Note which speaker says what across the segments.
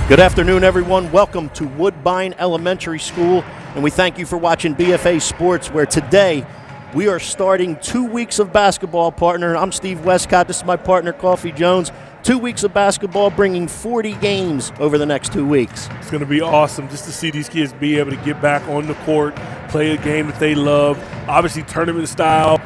Speaker 1: Good afternoon, everyone. Welcome to Woodbine Elementary School, and we thank you for watching BFA Sports, where today we are starting 2 weeks of basketball, partner. I'm Steve Westcott. This is my partner, Coffee Jones. 2 weeks of basketball, bringing 40 games over the next 2 weeks.
Speaker 2: It's going to be awesome just to see these kids be able to get back on the court, play a game that they love, obviously tournament style.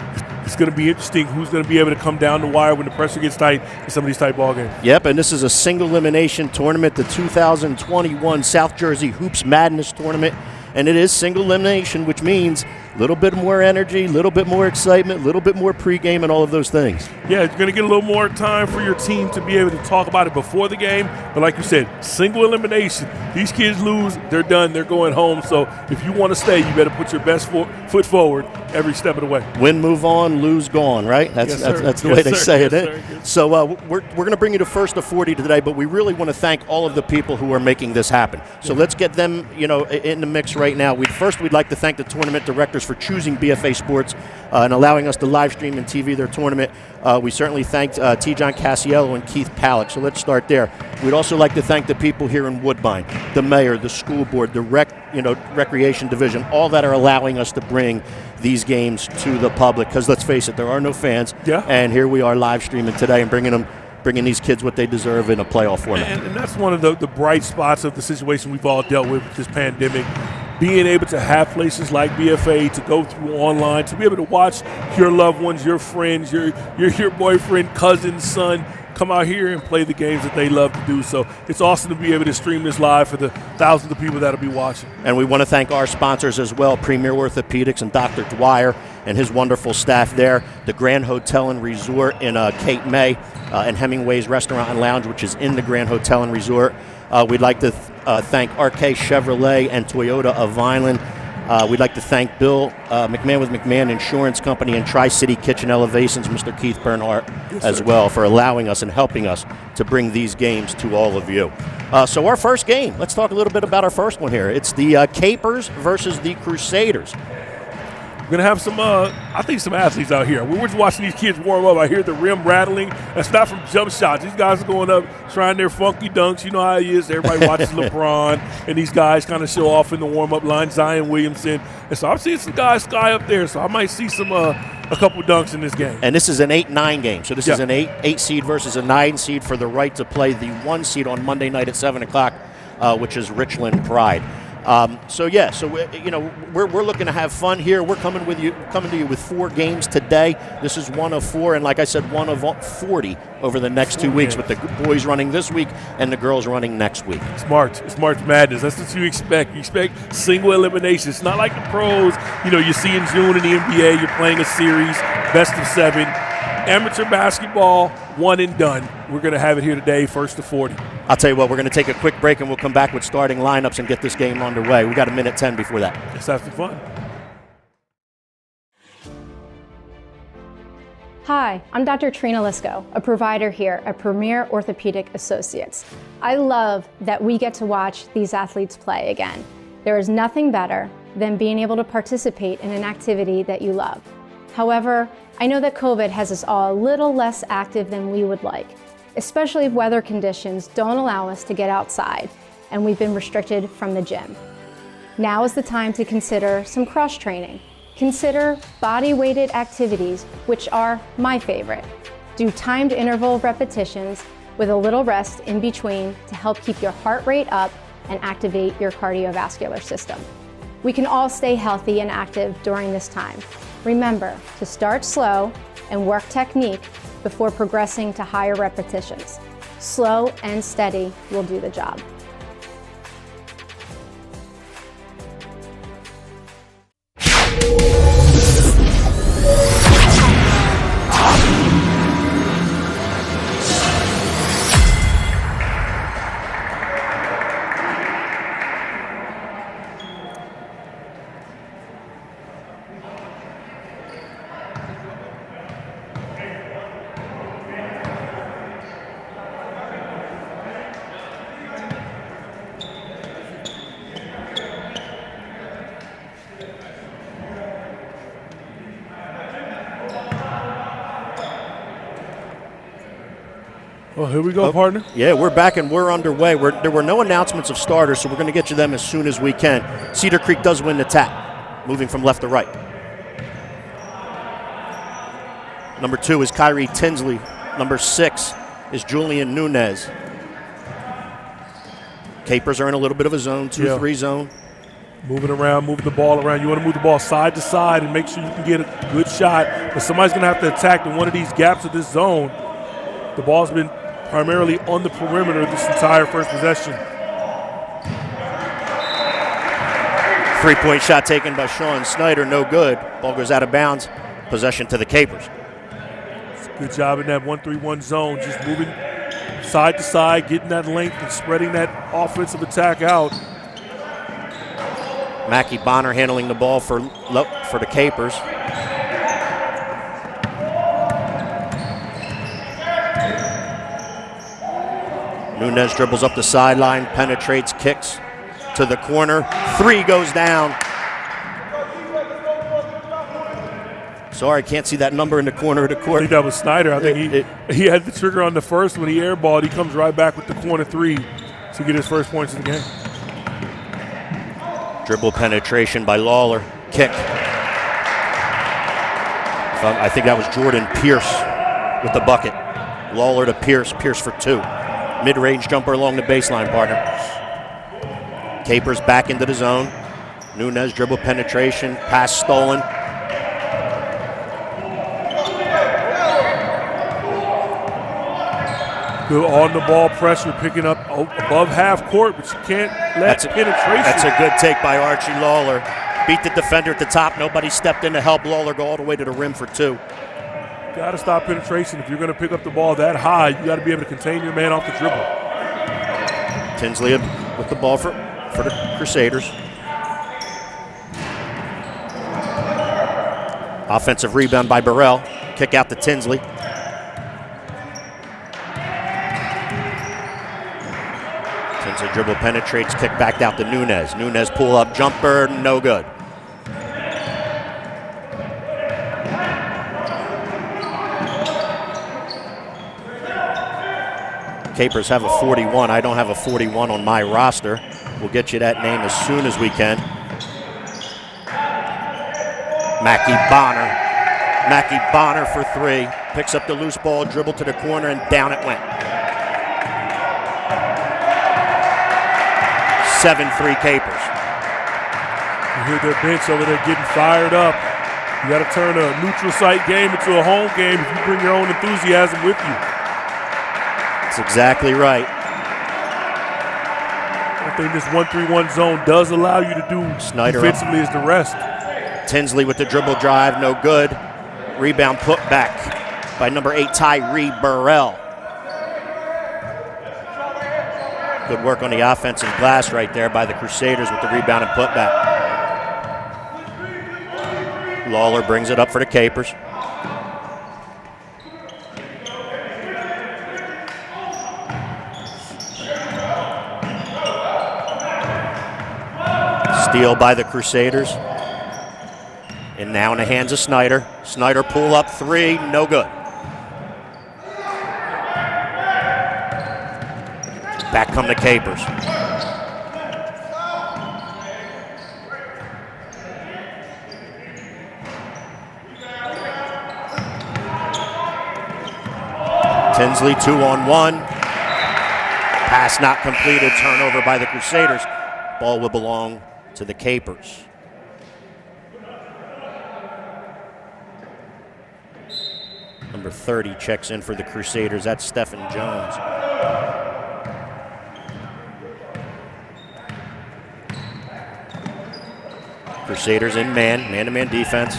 Speaker 2: It's going to be interesting who's going to be able to come down the wire when the pressure gets tight in some of these tight ball games.
Speaker 1: Yep, and this is a single elimination tournament, the 2021 South Jersey Hoops Madness Tournament. And it is single elimination, which means a little bit more energy, a little bit more excitement, a little bit more pregame, and all of those things.
Speaker 2: Yeah, you're going to get a little more time for your team to be able to talk about it before the game. But like you said, single elimination. These kids lose, they're done, they're going home. So if you want to stay, you better put your best foot forward every step of the way.
Speaker 1: Win, move on, lose, gone, right? That's the way they say it. So we're going to bring you to first to 40 today, but we really want to thank all of the people who are making this happen. So let's get them, in the mix right now. We'd like to thank the tournament directors for choosing BFA Sports and allowing us to live stream and TV their tournament. We certainly thanked T. John Cassiello and Keith Pallick. So let's start there. We'd also like to thank the people here in Woodbine, the mayor, the school board, the recreation division, all that are allowing us to bring these games to the public. Because let's face it, there are no fans. Yeah. And here we are live streaming today and bringing these kids what they deserve in a playoff format.
Speaker 2: And that's one of the bright spots of the situation we've all dealt with this pandemic. Being able to have places like BFA to go through online, to be able to watch your loved ones, your friends, your boyfriend, cousin, son, come out here and play the games that they love to do. So it's awesome to be able to stream this live for the thousands of people that will be watching. And
Speaker 1: we want to thank our sponsors as well, Premier Orthopaedics and Dr. Dwyer and his wonderful staff there, the Grand Hotel and Resort in Cape May, and Hemingway's Restaurant and Lounge, which is in the Grand Hotel and Resort. We'd like to thank RK Chevrolet and Toyota of Vineland. We'd like to thank Bill McMahon with McMahon Insurance Company and Tri-City Kitchen Elevations, Mr. Keith Bernhardt, as well, for allowing us and helping us to bring these games to all of you. So our first game, let's talk a little bit about our first one here. It's the Capers versus the Crusaders.
Speaker 2: We're going to have some athletes out here. We're just watching these kids warm up. I hear the rim rattling. That's not from jump shots. These guys are going up, trying their funky dunks. You know how it is. Everybody watches LeBron, and these guys kind of show off in the warm-up line, Zion Williamson. And so I'm seeing some guys sky up there, so I might see a couple dunks in this game.
Speaker 1: And this is an 8-9 game. So this is an 8 seed versus a 9 seed for the right to play the 1 seed on Monday night at 7 o'clock, which is Richland Pride. We're looking to have fun here. We're coming to you with 4 games today. This is one of 4, and like I said, one of 40 over the next 2 weeks, with the boys running this week and the girls running next week.
Speaker 2: It's March Madness. That's what you expect. You expect single elimination. It's not like the pros. You see in June in the NBA, you're playing a series, best of 7. Amateur basketball, one and done. We're going to have it here today, first to 40.
Speaker 1: I'll tell you what, we're going to take a quick break, and we'll come back with starting lineups and get this game underway. We got 1:10 before that.
Speaker 2: Let's have some fun.
Speaker 3: Hi, I'm Dr. Trina Lisko, a provider here at Premier Orthopaedic Associates. I love that we get to watch these athletes play again. There is nothing better than being able to participate in an activity that you love. However, I know that COVID has us all a little less active than we would like, especially if weather conditions don't allow us to get outside and we've been restricted from the gym. Now is the time to consider some cross-training. Consider body-weighted activities, which are my favorite. Do timed interval repetitions with a little rest in between to help keep your heart rate up and activate your cardiovascular system. We can all stay healthy and active during this time. Remember to start slow and work technique before progressing to higher repetitions. Slow and steady will do the job.
Speaker 2: Well, here we go, partner.
Speaker 1: Yeah, we're back and we're underway. There were no announcements of starters, so we're going to get you them as soon as we can. Cedar Creek does win the tap, moving from left to right. Number 2 is Kyrie Tinsley. Number 6 is Julian Nunez. Capers are in a little bit of a zone, 2-3 zone.
Speaker 2: Moving around, moving the ball around. You want to move the ball side to side and make sure you can get a good shot. But somebody's going to have to attack in one of these gaps of this zone. The ball's been primarily on the perimeter this entire first possession.
Speaker 1: 3-point shot taken by Sean Snyder, no good. Ball goes out of bounds. Possession to the Capers.
Speaker 2: Good job in that 1-3-1 zone, just moving side to side, getting that length and spreading that offensive attack out.
Speaker 1: Mackie Bonner handling the ball for the Capers. Nunez dribbles up the sideline, penetrates, kicks to the corner. 3 goes down. Sorry, can't see that number in the corner of the court.
Speaker 2: I think that was Snyder. I think he had the trigger on the first when he airballed. He comes right back with the corner 3 to get his first points of the game.
Speaker 1: Dribble penetration by Lawler. Kick. I think that was Jordan Pierce with the bucket. Lawler to Pierce. Pierce for 2. Mid-range jumper along the baseline, partner. Capers back into the zone. Nunez dribble penetration. Pass stolen.
Speaker 2: Good on-the-ball pressure, picking up above half court, but you can't let penetration.
Speaker 1: That's a good take by Archie Lawler. Beat the defender at the top. Nobody stepped in to help Lawler go all the way to the rim for 2.
Speaker 2: Got to stop penetration. If you're going to pick up the ball that high, you got to be able to contain your man off the dribble.
Speaker 1: Tinsley with the ball for the Crusaders. Offensive rebound by Burrell. Kick out to Tinsley. Tinsley dribble penetrates, kick back out to Nunez. Nunez pull up jumper, no good. Capers have a 41. I don't have a 41 on my roster. We'll get you that name as soon as we can. Mackie Bonner for 3. Picks up the loose ball, dribble to the corner, and down it went. 7-3 Capers.
Speaker 2: You hear their bench over there getting fired up. You got to turn a neutral site game into a home game if you bring your own enthusiasm with you.
Speaker 1: That's exactly right.
Speaker 2: I think this 1-3-1 zone does allow you to do
Speaker 1: Snyder
Speaker 2: defensively as the rest.
Speaker 1: Tinsley with the dribble drive, no good. Rebound put back by number 8, Tyree Burrell. Good work on the offensive glass right there by the Crusaders with the rebound and putback. Lawler brings it up for the Capers. Steal by the Crusaders. And now in the hands of Snyder. Snyder pull up 3, no good. Back come the Capers. Tinsley 2-on-1. Pass not completed, turnover by the Crusaders. Ball will belong to the Capers. Number 30 checks in for the Crusaders. That's Stephen Jones. Crusaders in man-to-man defense.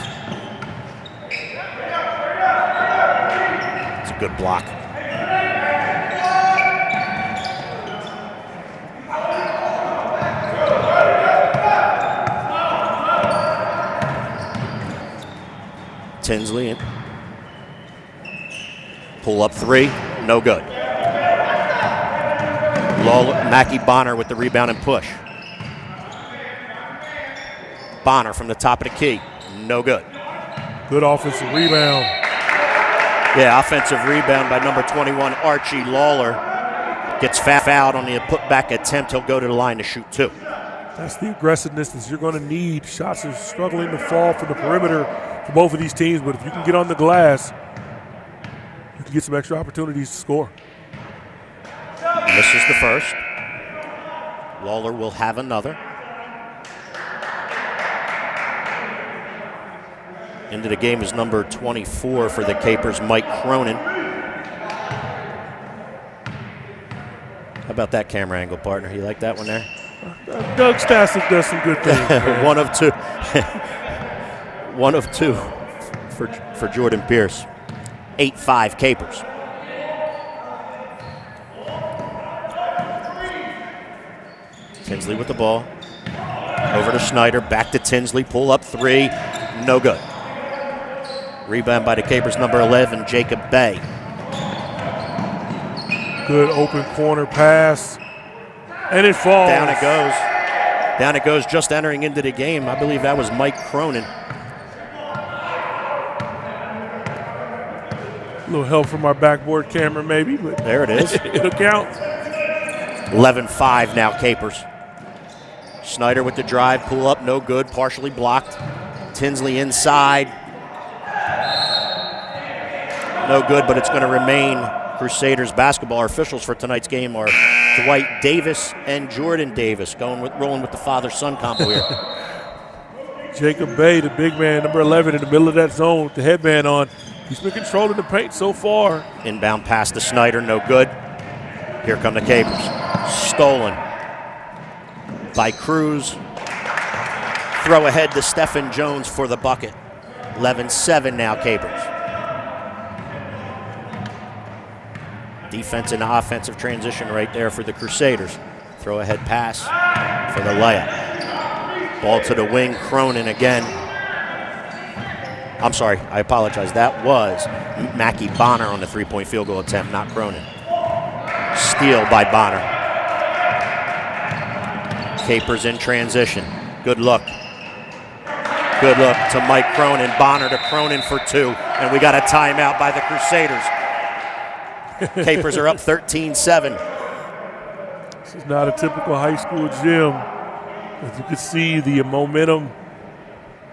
Speaker 1: It's a good block. Tinsley, pull up 3, no good. Mackie Bonner with the rebound and push. Bonner from the top of the key, no good.
Speaker 2: Good offensive rebound.
Speaker 1: Yeah, offensive rebound by number 21, Archie Lawler. Gets fouled on the putback attempt. He'll go to the line to shoot 2.
Speaker 2: That's the aggressiveness that you're going to need. Shots are struggling to fall from the perimeter for both of these teams, but if you can get on the glass, you can get some extra opportunities to score.
Speaker 1: Misses the first. Lawler will have another. Into the game is number 24 for the Capers, Mike Cronin. How about that camera angle, partner? You like that one there?
Speaker 2: Doug Stasic does some good things.
Speaker 1: One of two. One of two for Jordan Pierce. 8-5 Capers. Tinsley with the ball. Over to Snyder. Back to Tinsley. Pull up 3. No good. Rebound by the Capers, number 11, Jacob Bay.
Speaker 2: Good open corner pass. And it falls.
Speaker 1: Down it goes. Down it goes, just entering into the game. I believe that was Mike Cronin.
Speaker 2: A little help from our backboard camera maybe, but
Speaker 1: there it is.
Speaker 2: It'll count.
Speaker 1: 11-5 now, Capers. Snyder with the drive, pull up, no good, partially blocked. Tinsley inside. No good, but it's going to remain Crusaders basketball. Our officials for tonight's game are Dwight Davis and Jordan Davis, rolling with the father-son combo here.
Speaker 2: Jacob Bay, the big man, number 11, in the middle of that zone with the headband on. He's been controlling the paint so far.
Speaker 1: Inbound pass to Snyder, no good. Here come the Capers. Stolen by Cruz. Throw ahead to Stephen Jones for the bucket. 11-7 now, Capers. Defense and offensive transition right there for the Crusaders. Throw ahead pass for the layup. Ball to the wing, Cronin again. I'm sorry, I apologize. That was Mackie Bonner on the three-point field goal attempt, not Cronin. Steal by Bonner. Capers in transition. Good look. Good look to Mike Cronin. Bonner to Cronin for 2. And we got a timeout by the Crusaders. Capers are up 13-7.
Speaker 2: This is not a typical high school gym. As you can see, the momentum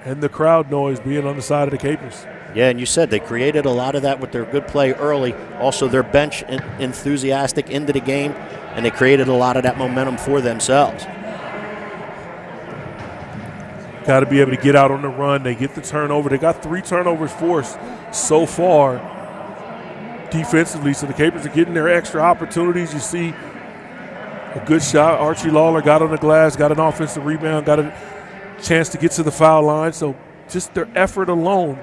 Speaker 2: and the crowd noise being on the side of the Capers.
Speaker 1: Yeah, and you said they created a lot of that with their good play early. Also, their bench enthusiastic into the game, and they created a lot of that momentum for themselves.
Speaker 2: Got to be able to get out on the run. They get the turnover. They got 3 turnovers forced so far defensively, so the Capers are getting their extra opportunities. You see a good shot. Archie Lawler got on the glass, got an offensive rebound, got a chance to get to the foul line. So just their effort alone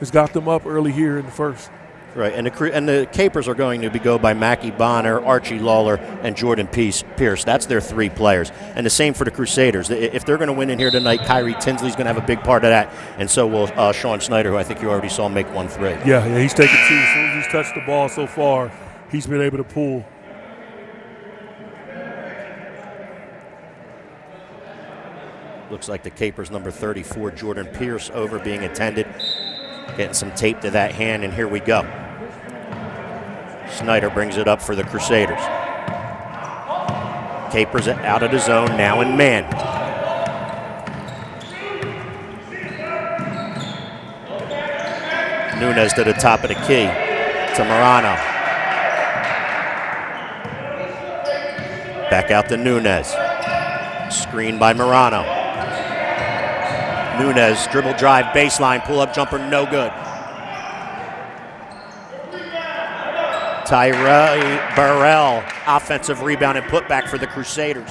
Speaker 2: has got them up early here in the first.
Speaker 1: Right, and the Capers are going to go by Mackie Bonner, Archie Lawler, and Jordan Pierce. That's their 3 players. And the same for the Crusaders. If they're going to win in here tonight, Kyrie Tinsley's going to have a big part of that, and so will Sean Snyder, who I think you already saw make 1 3.
Speaker 2: Yeah, he's taken 2. As soon as he's touched the ball so far, he's been able to pull.
Speaker 1: Looks like the Capers number 34, Jordan Pierce, over being attended. Getting some tape to that hand, and here we go. Snyder brings it up for the Crusaders. Capers out of the zone, now in man. Nunez to the top of the key, to Morano. Back out to Nunez. Screen by Morano. Nunez, dribble drive, baseline, pull-up jumper, no good. Tyree Burrell, offensive rebound and putback for the Crusaders.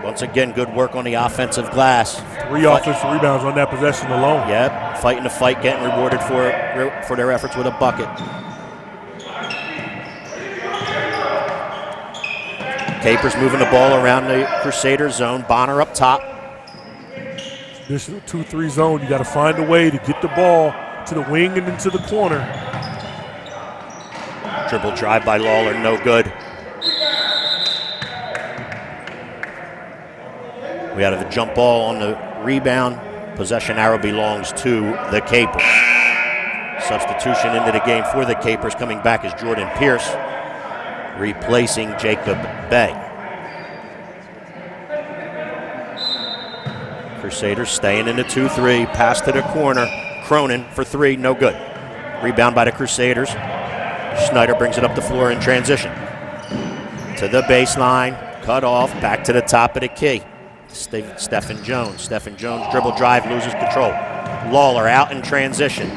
Speaker 1: Once again, good work on the offensive glass.
Speaker 2: 3 offensive rebounds on that possession alone.
Speaker 1: Yep, fighting the fight, getting rewarded for their efforts with a bucket. Capers moving the ball around the Crusader zone. Bonner up top.
Speaker 2: Traditional 2-3 zone. You got to find a way to get the ball to the wing and into the corner.
Speaker 1: Dribble drive by Lawler, no good. We had a jump ball on the rebound. Possession arrow belongs to the Capers. Substitution into the game for the Capers. Coming back is Jordan Pierce, replacing Jacob Bay. Crusaders staying in the 2-3. Pass to the corner. Cronin for three, no good. Rebound by the Crusaders. Snyder brings it up the floor in transition. To the baseline, cut off, back to the top of the key. Stephen Jones. Stephen Jones dribble drive, loses control. Lawler out in transition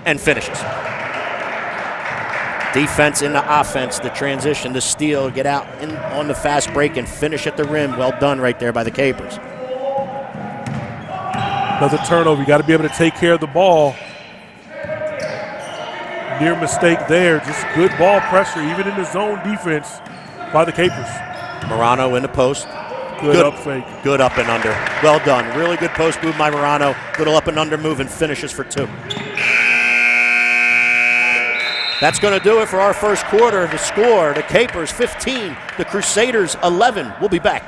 Speaker 1: and finishes. Defense into offense, the transition, the steal, get out on the fast break and finish at the rim. Well done right there by the Capers.
Speaker 2: Another turnover. You got to be able to take care of the ball. Near mistake there. Just good ball pressure, even in the zone defense by the Capers.
Speaker 1: Morano in the post.
Speaker 2: Good up fake.
Speaker 1: Good up and under. Well done. Really good post move by Morano. Good up and under move and finishes for two. That's going to do it for our first quarter. The score, the Capers 15, the Crusaders 11. We'll be back.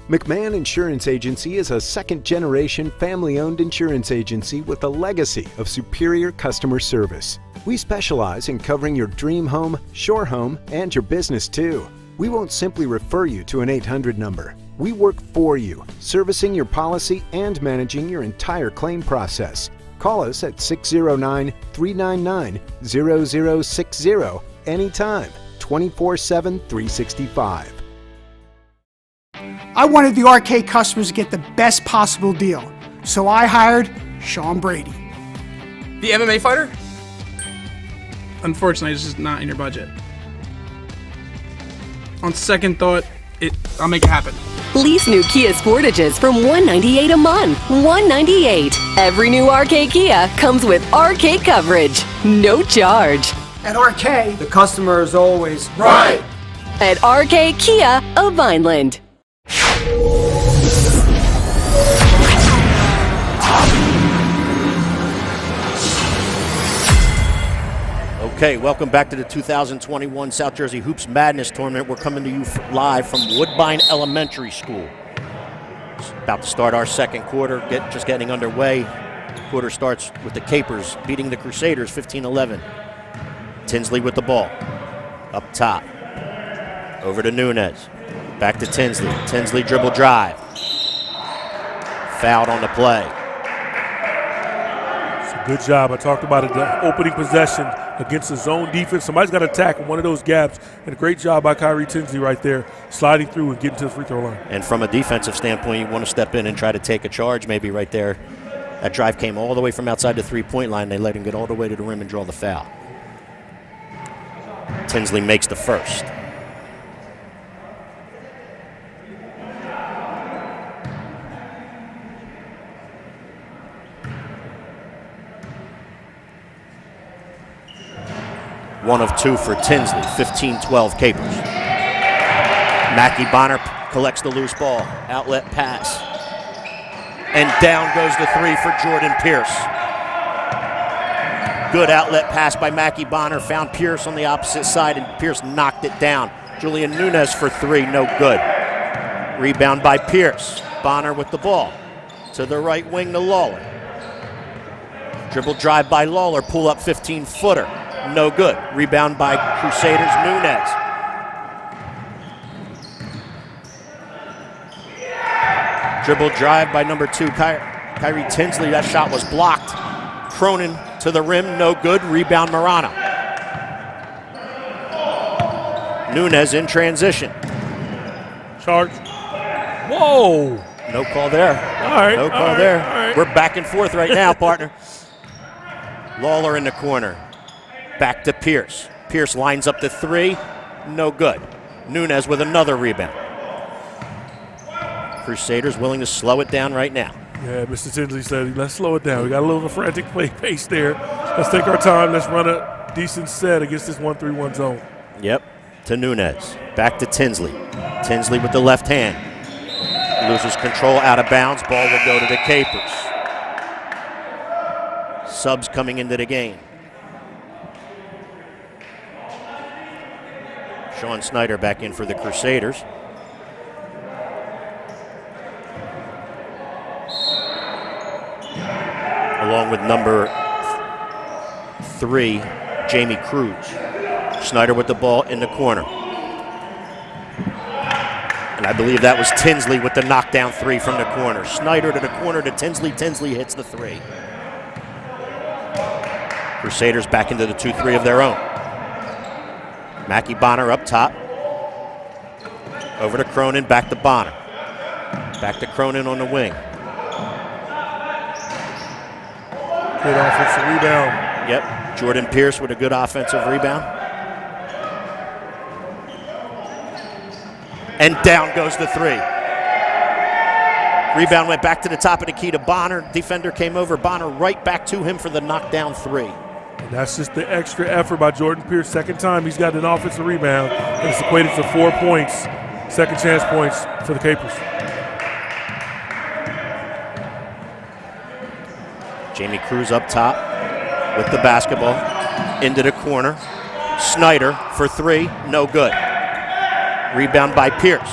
Speaker 4: McMahon Insurance Agency is a second-generation family-owned insurance agency with a legacy of superior customer service. We specialize in covering your dream home, shore home, and your business too. We won't simply refer you to an 800 number. We work for you, servicing your policy and managing your entire claim process. Call us at 609-399-0060 anytime, 24/7, 365.
Speaker 5: I wanted the RK customers to get the best possible deal, so I hired Sean Brady.
Speaker 6: The MMA fighter?
Speaker 7: Unfortunately, it's just not in your budget. On second thought, I'll make it happen.
Speaker 8: Lease new Kia Sportages from $198 a month. $198. Every new RK Kia comes with RK coverage. No charge.
Speaker 5: At RK,
Speaker 6: The customer is always right.
Speaker 8: At RK Kia of Vineland.
Speaker 1: Okay, welcome back to the 2021 South Jersey Hoops Madness Tournament. We're coming to you live from Woodbine Elementary School. It's about to start our second quarter, just getting underway. Quarter starts with the Capers beating the Crusaders 15-11. Tinsley with the ball. Up top. Over to Nunez. Back to Tinsley. Tinsley dribble drive. Fouled on the play.
Speaker 2: It's a good job. I talked about it, the opening possession against the zone defense. Somebody's got to attack in one of those gaps. And a great job by Kyrie Tinsley right there, sliding through and getting to the free throw line.
Speaker 1: And from a defensive standpoint, you want to step in and try to take a charge maybe right there. That drive came all the way from outside the three-point line. They let him get all the way to the rim and draw the foul. Tinsley makes the first. One of two for Tinsley, 15-12 Capers. Mackie Bonner collects the loose ball, outlet pass. And down goes the three for Jordan Pierce. Good outlet pass by Mackie Bonner, found Pierce on the opposite side, and Pierce knocked it down. Julian Nunez for three, no good. Rebound by Pierce. Bonner with the ball. To the right wing to Lawler. Dribble drive by Lawler, pull up 15-footer. No good. Rebound by Crusaders, Nunez. Dribble drive by number two, Kyrie Tinsley. That shot was blocked. Cronin to the rim, no good. Rebound Morano. Nunez in transition.
Speaker 2: Charge. Whoa.
Speaker 1: No call there.
Speaker 2: All right.
Speaker 1: No call there. All right. We're back and forth right now, partner. Lawler in the corner. Back to Pierce. Pierce lines up the three. No good. Nunez with another rebound. Crusaders willing to slow it down right now.
Speaker 2: Yeah, Mr. Tinsley said, let's slow it down. We got a little frantic play pace there. Let's take our time. Let's run a decent set against this 1-3-1 zone.
Speaker 1: Yep. To Nunez. Back to Tinsley. Tinsley with the left hand. Loses control, out of bounds. Ball will go to the Capers. Subs coming into the game. Sean Snyder back in for the Crusaders. along with number 3, Jamie Cruz. Snyder with the ball in the corner. And I believe that was Tinsley with the knockdown 3 from the corner. Snyder to the corner to Tinsley. Tinsley hits the 3. Crusaders back into the 2-3 of their own. Mackie Bonner up top. Over to Cronin, back to Bonner. Back to Cronin on the wing.
Speaker 2: Good offensive rebound.
Speaker 1: Yep, Jordan Pierce with a good offensive rebound. And down goes the 3. Rebound went back to the top of the key to Bonner. Defender came over. Bonner right back to him for the knockdown 3.
Speaker 2: And that's just the extra effort by Jordan Pierce. Second time he's got an offensive rebound. And it's equated to 4 points. Second chance points for the Capers.
Speaker 1: Jamie Cruz up top with the basketball. Into the corner. Snyder for 3. No good. Rebound by Pierce.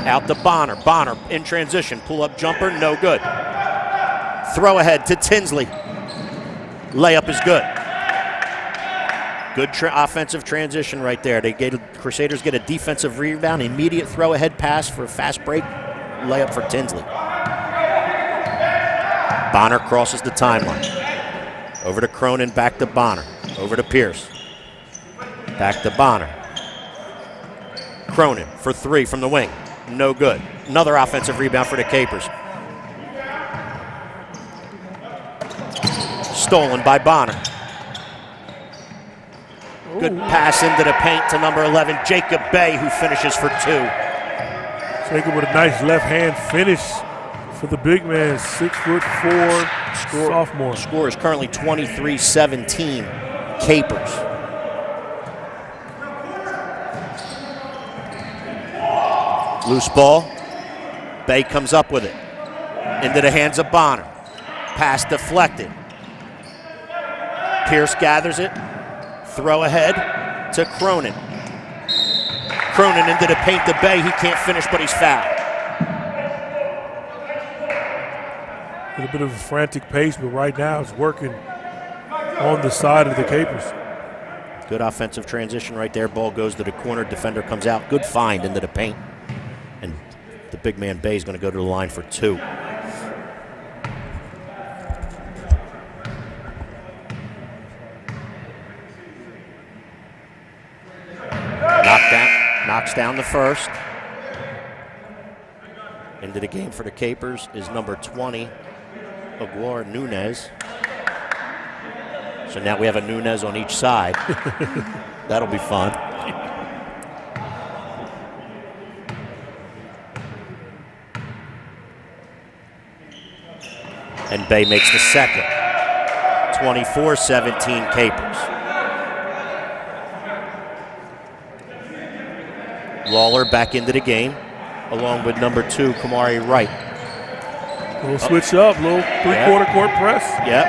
Speaker 1: Out to Bonner. Bonner in transition. Pull-up jumper. No good. Throw ahead to Tinsley. Layup is good. Good offensive transition right there. Crusaders get a defensive rebound. Immediate throw-ahead pass for a fast break. Layup for Tinsley. Bonner crosses the timeline. Over to Cronin, back to Bonner. Over to Pierce. Back to Bonner. Cronin for 3 from the wing. No good. Another offensive rebound for the Capers. Stolen by Bonner. Good pass into the paint to number 11, Jacob Bay, who finishes for 2.
Speaker 2: Jacob with a nice left hand finish for the big man, 6'4", sophomore.
Speaker 1: Score is currently 23-17, Capers. Loose ball. Bay comes up with it. Into the hands of Bonner. Pass deflected. Pierce gathers it. Throw ahead to Cronin. Cronin into the paint to Bay. He can't finish, but he's fouled.
Speaker 2: A little bit of a frantic pace, but right now it's working on the side of the Capers.
Speaker 1: Good offensive transition right there. Ball goes to the corner. Defender comes out. Good find into the paint. And the big man Bay is going to go to the line for 2. Knocks down the first. Into the game for the Capers is number 20, Aguilar Nunez. So now we have a Nunez on each side. That'll be fun. And Bay makes the second. 24-17 Capers. Lawler back into the game, along with number 2, Kamari Wright.
Speaker 2: Little switch up, little three-quarter court press.
Speaker 1: Yep.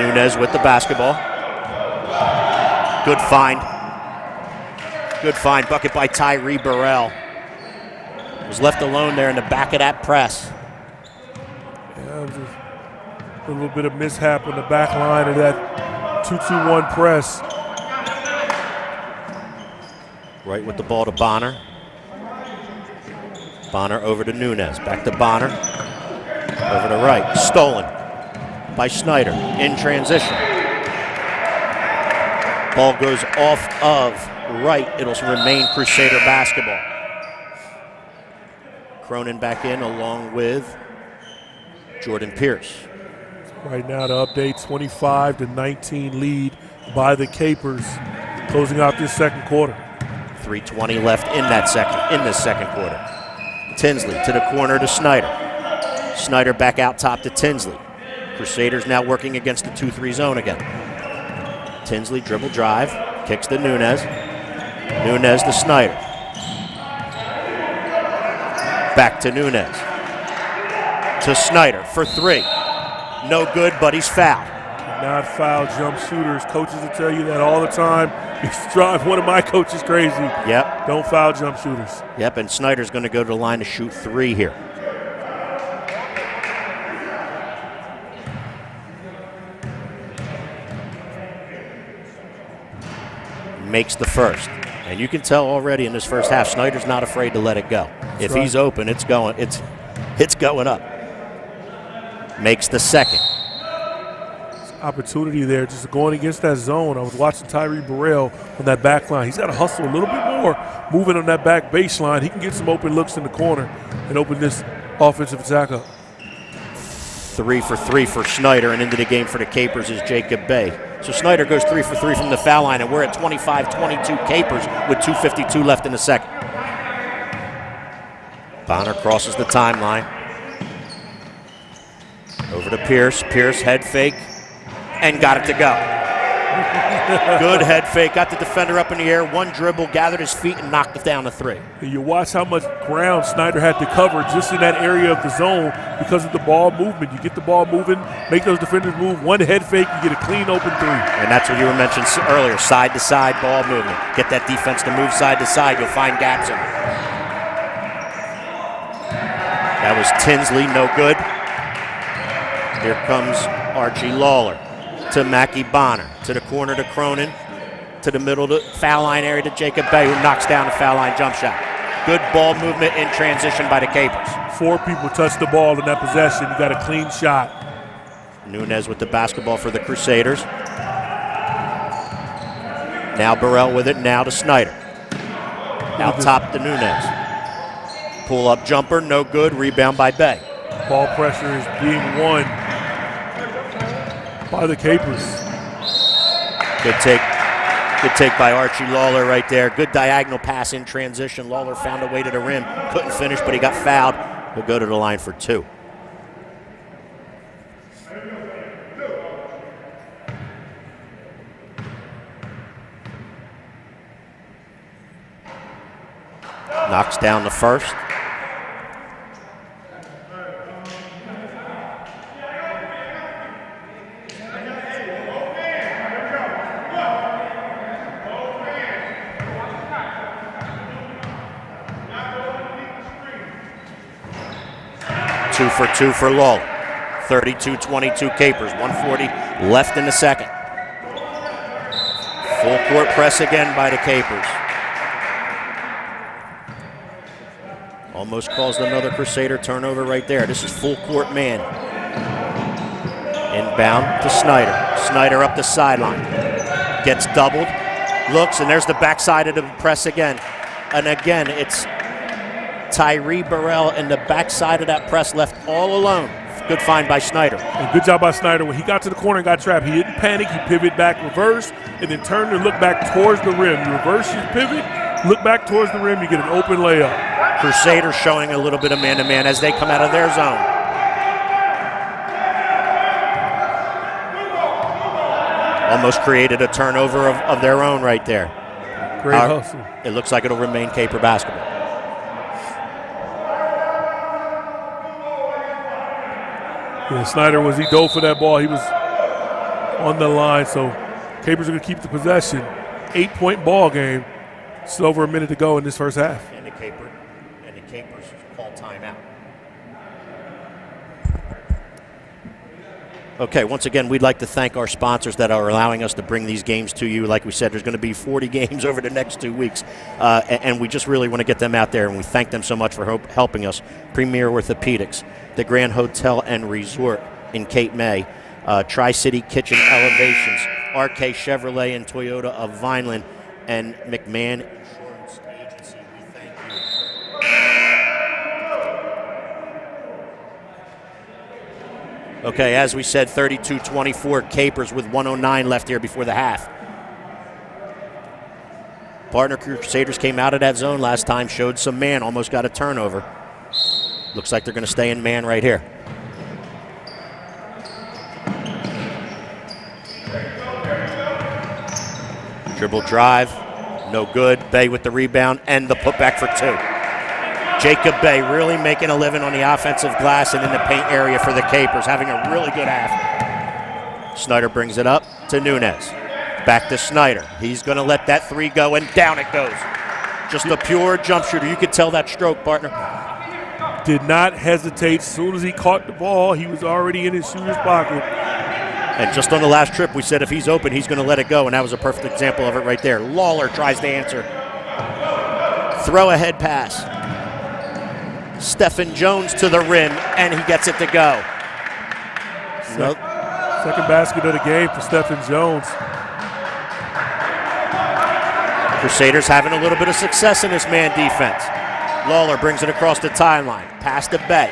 Speaker 1: Nunez with the basketball. Good find. Good find. Bucket by Tyree Burrell. Was left alone there in the back of that press.
Speaker 2: Yeah, just a little bit of mishap on the back line of that 2-2-1 press.
Speaker 1: Right with the ball to Bonner. Bonner over to Nunez. Back to Bonner. Over to Wright. Stolen by Snyder in transition. Ball goes off of Wright. It'll remain Crusader basketball. Cronin back in along with Jordan Pierce.
Speaker 2: Right now to update, 25-19 lead by the Capers, closing out this second quarter.
Speaker 1: 3:20 left in this second quarter. Tinsley to the corner to Snyder. Snyder back out top to Tinsley. Crusaders now working against the 2-3 zone again. Tinsley dribble drive, kicks to Nunez. Nunez to Snyder. Back to Nunez. To Snyder for 3. No good, but he's fouled.
Speaker 2: Not foul jump shooters. Coaches will tell you that all the time. It's drive one of my coaches crazy.
Speaker 1: Yep.
Speaker 2: Don't foul jump shooters.
Speaker 1: Yep, and Snyder's going to go to the line to shoot 3 here. makes the first. And you can tell already in this first half, Snyder's not afraid to let it go. If he's open, it's going up. Makes the second.
Speaker 2: Opportunity there, just going against that zone. I was watching Tyree Burrell on that back line. He's got to hustle a little bit more, moving on that back baseline. He can get some open looks in the corner and open this offensive attack up.
Speaker 1: 3 for 3 for Snyder, and into the game for the Capers is Jacob Bay. So Snyder goes 3 for 3 from the foul line, and we're at 25-22 Capers with 2:52 left in the second. Bonner crosses the timeline. Over to Pierce. Pierce head fake and got it to go. Good head fake. Got the defender up in the air. One dribble, gathered his feet, and knocked it down to 3.
Speaker 2: You watch how much ground Snyder had to cover just in that area of the zone because of the ball movement. You get the ball moving, make those defenders move. One head fake, you get a clean open 3.
Speaker 1: And that's what you were mentioning earlier, side-to-side ball movement. Get that defense to move side to side. You'll find gaps in it. That was Tinsley, no good. Here comes Archie Lawler to Mackie Bonner, to the corner to Cronin, to the middle to foul line area to Jacob Bay, who knocks down a foul line jump shot. Good ball movement in transition by the Capers.
Speaker 2: 4 people touched the ball in that possession. You got a clean shot.
Speaker 1: Nunez with the basketball for the Crusaders. Now Burrell with it, now to Snyder. Out top to Nunez. Pull up jumper, no good, rebound by Bay.
Speaker 2: Ball pressure is being won by the Capers.
Speaker 1: Good take by Archie Lawler right there. Good diagonal pass in transition. Lawler found a way to the rim. Couldn't finish, but he got fouled. He'll go to the line for 2. Knocks down the first. Two for 2 for Lawler. 32-22 Capers. 1:40 left in the second. Full court press again by the Capers. Almost caused another Crusader turnover right there. This is full court man. Inbound to Snyder. Snyder up the sideline. Gets doubled. Looks, and there's the backside of the press again. And again, it's Tyree Burrell in the backside of that press left all alone. Good find by Snyder.
Speaker 2: And good job by Snyder. When he got to the corner and got trapped, he didn't panic. He pivoted back, reverse, and then turned and looked back towards the rim. You reverse your pivot, look back towards the rim, you get an open layup.
Speaker 1: Crusaders showing a little bit of man-to-man as they come out of their zone. Almost created a turnover of their own right there.
Speaker 2: Great hustle.
Speaker 1: It looks like it'll remain Caper basketball.
Speaker 2: Yeah, Snyder, was he dove for that ball? He was on the line, so Capers are going to keep the possession. 8-point ball game. Still over a minute to go in this first half.
Speaker 1: And the Capers call timeout. Okay, once again, we'd like to thank our sponsors that are allowing us to bring these games to you. Like we said, there's going to be 40 games over the next 2 weeks, and we just really want to get them out there, and we thank them so much for helping us. Premier Orthopaedics, the Grand Hotel and Resort in Cape May, Tri-City Kitchen Elevations, RK Chevrolet and Toyota of Vineland, and McMahon Insurance Agency. We thank you. Okay, as we said, 32-24 Capers with 1:09 left here before the half. Partner Crusaders came out of that zone last time, showed some man, almost got a turnover. Looks like they're going to stay in man right here. Dribble drive, no good. Bay with the rebound and the putback for 2. Jacob Bay really making a living on the offensive glass and in the paint area for the Capers, having a really good half. Snyder brings it up to Nunez. Back to Snyder. He's going to let that 3 go, and down it goes. Just a pure jump shooter. You could tell that stroke, partner.
Speaker 2: Did not hesitate. As soon as he caught the ball, he was already in his shooter's pocket.
Speaker 1: And just on the last trip, we said if he's open, he's going to let it go, and that was a perfect example of it right there. Lawler tries to answer. Throw ahead pass. Stephen Jones to the rim, and he gets it to go.
Speaker 2: Second basket of the game for Stephen Jones.
Speaker 1: Crusaders having a little bit of success in this man defense. Lawler brings it across the timeline. Pass to Bay.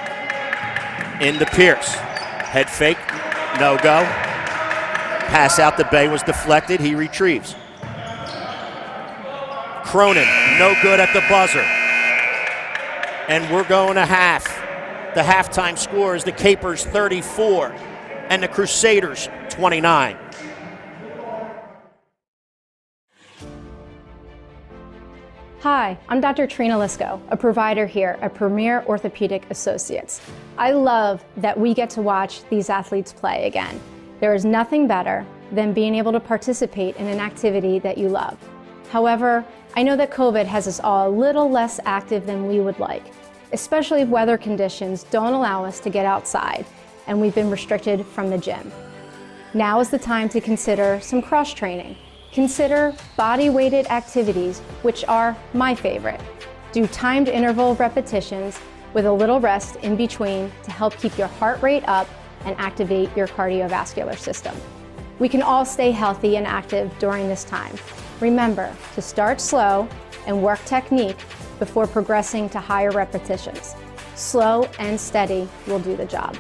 Speaker 1: Into Pierce. Head fake. No go. Pass out to Bay was deflected. He retrieves. Cronin, no good at the buzzer. And we're going to half. The halftime score is the Capers 34 and the Crusaders 29.
Speaker 3: Hi, I'm Dr. Trina Lisko, a provider here at Premier Orthopaedic Associates. I love that we get to watch these athletes play again. There is nothing better than being able to participate in an activity that you love. However, I know that COVID has us all a little less active than we would like, especially if weather conditions don't allow us to get outside and we've been restricted from the gym. Now is the time to consider some cross-training. Consider body-weighted activities, which are my favorite. Do timed interval repetitions with a little rest in between to help keep your heart rate up and activate your cardiovascular system. We can all stay healthy and active during this time. Remember to start slow and work technique before progressing to higher repetitions. Slow and steady will do the job.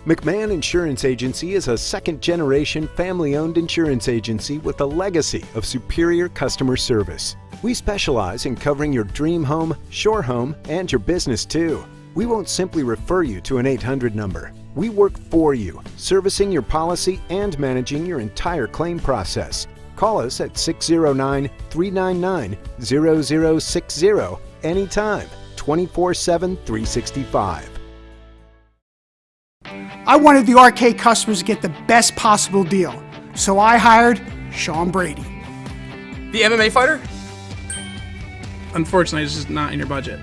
Speaker 4: McMahon Insurance Agency is a second-generation family-owned insurance agency with a legacy of superior customer service. We specialize in covering your dream home, shore home, and your business too. We won't simply refer you to an 800 number. We work for you, servicing your policy and managing your entire claim process. Call us at 609-399-0060 anytime, 24/7, 365.
Speaker 5: I wanted the arcade customers to get the best possible deal, so I hired Sean Brady.
Speaker 6: The MMA fighter?
Speaker 7: Unfortunately, it's just not in your budget.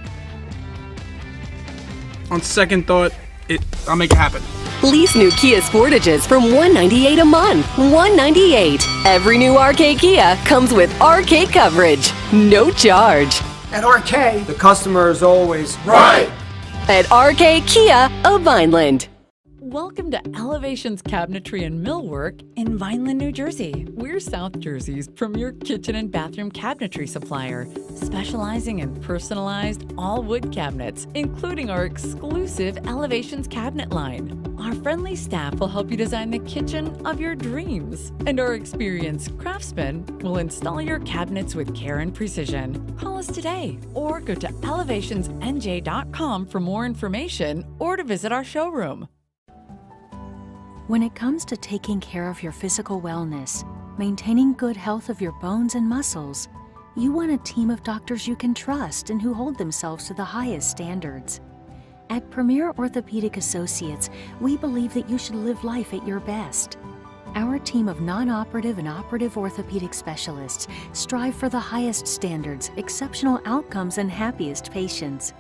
Speaker 7: On second thought, I'll make it happen.
Speaker 8: Lease new Kia Sportages from $198 a month. $198. Every new RK Kia comes with RK coverage. No charge.
Speaker 5: At RK,
Speaker 6: The customer is always right.
Speaker 8: At RK Kia of Vineland.
Speaker 9: Welcome to Elevations Cabinetry and Millwork in Vineland, New Jersey. We're South Jersey's premier kitchen and bathroom cabinetry supplier, specializing in personalized all-wood cabinets, including our exclusive Elevations cabinet line. Our friendly staff will help you design the kitchen of your dreams, and our experienced craftsmen will install your cabinets with care and precision. Call us today or go to elevationsnj.com for more information or to visit our showroom.
Speaker 10: When it comes to taking care of your physical wellness, maintaining good health of your bones and muscles, You want a team of doctors you can trust and who hold themselves to the highest standards. At Premier Orthopaedic Associates, we believe that you should live life at your best. Our team of non-operative and operative orthopedic specialists strive for the highest standards, exceptional outcomes, and happiest patients.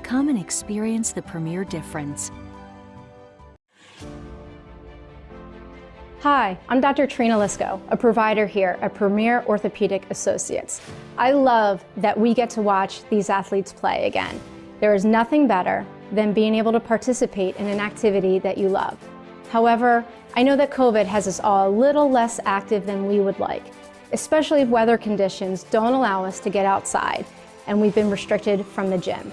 Speaker 10: Come and experience the Premier difference.
Speaker 3: Hi, I'm Dr. Trina Lisko, a provider here at Premier Orthopaedic Associates. I love that we get to watch these athletes play again. There is nothing better than being able to participate in an activity that you love. However, I know that COVID has us all a little less active than we would like, especially if weather conditions don't allow us to get outside and we've been restricted from the gym.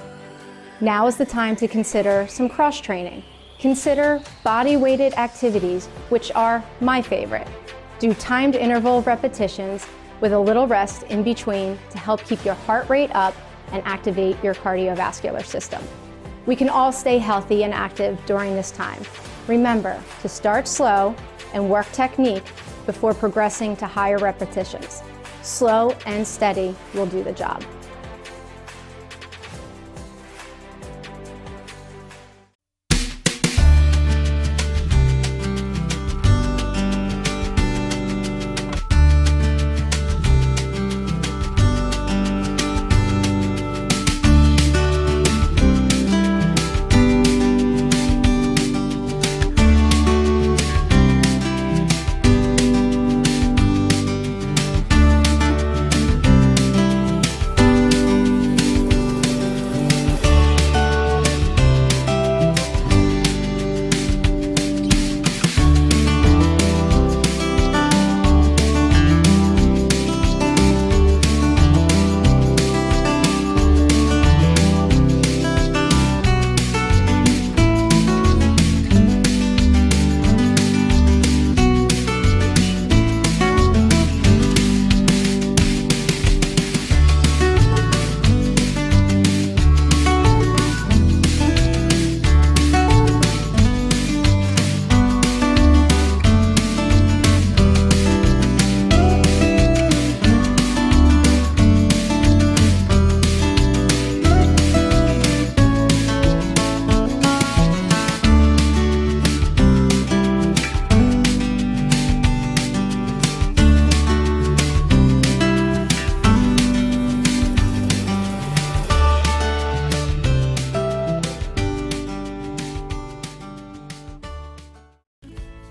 Speaker 3: Now is the time to consider some cross-training. Consider body-weighted activities, which are my favorite. Do timed interval repetitions with a little rest in between to help keep your heart rate up and activate your cardiovascular system. We can all stay healthy and active during this time. Remember to start slow and work technique before progressing to higher repetitions. Slow and steady will do the job.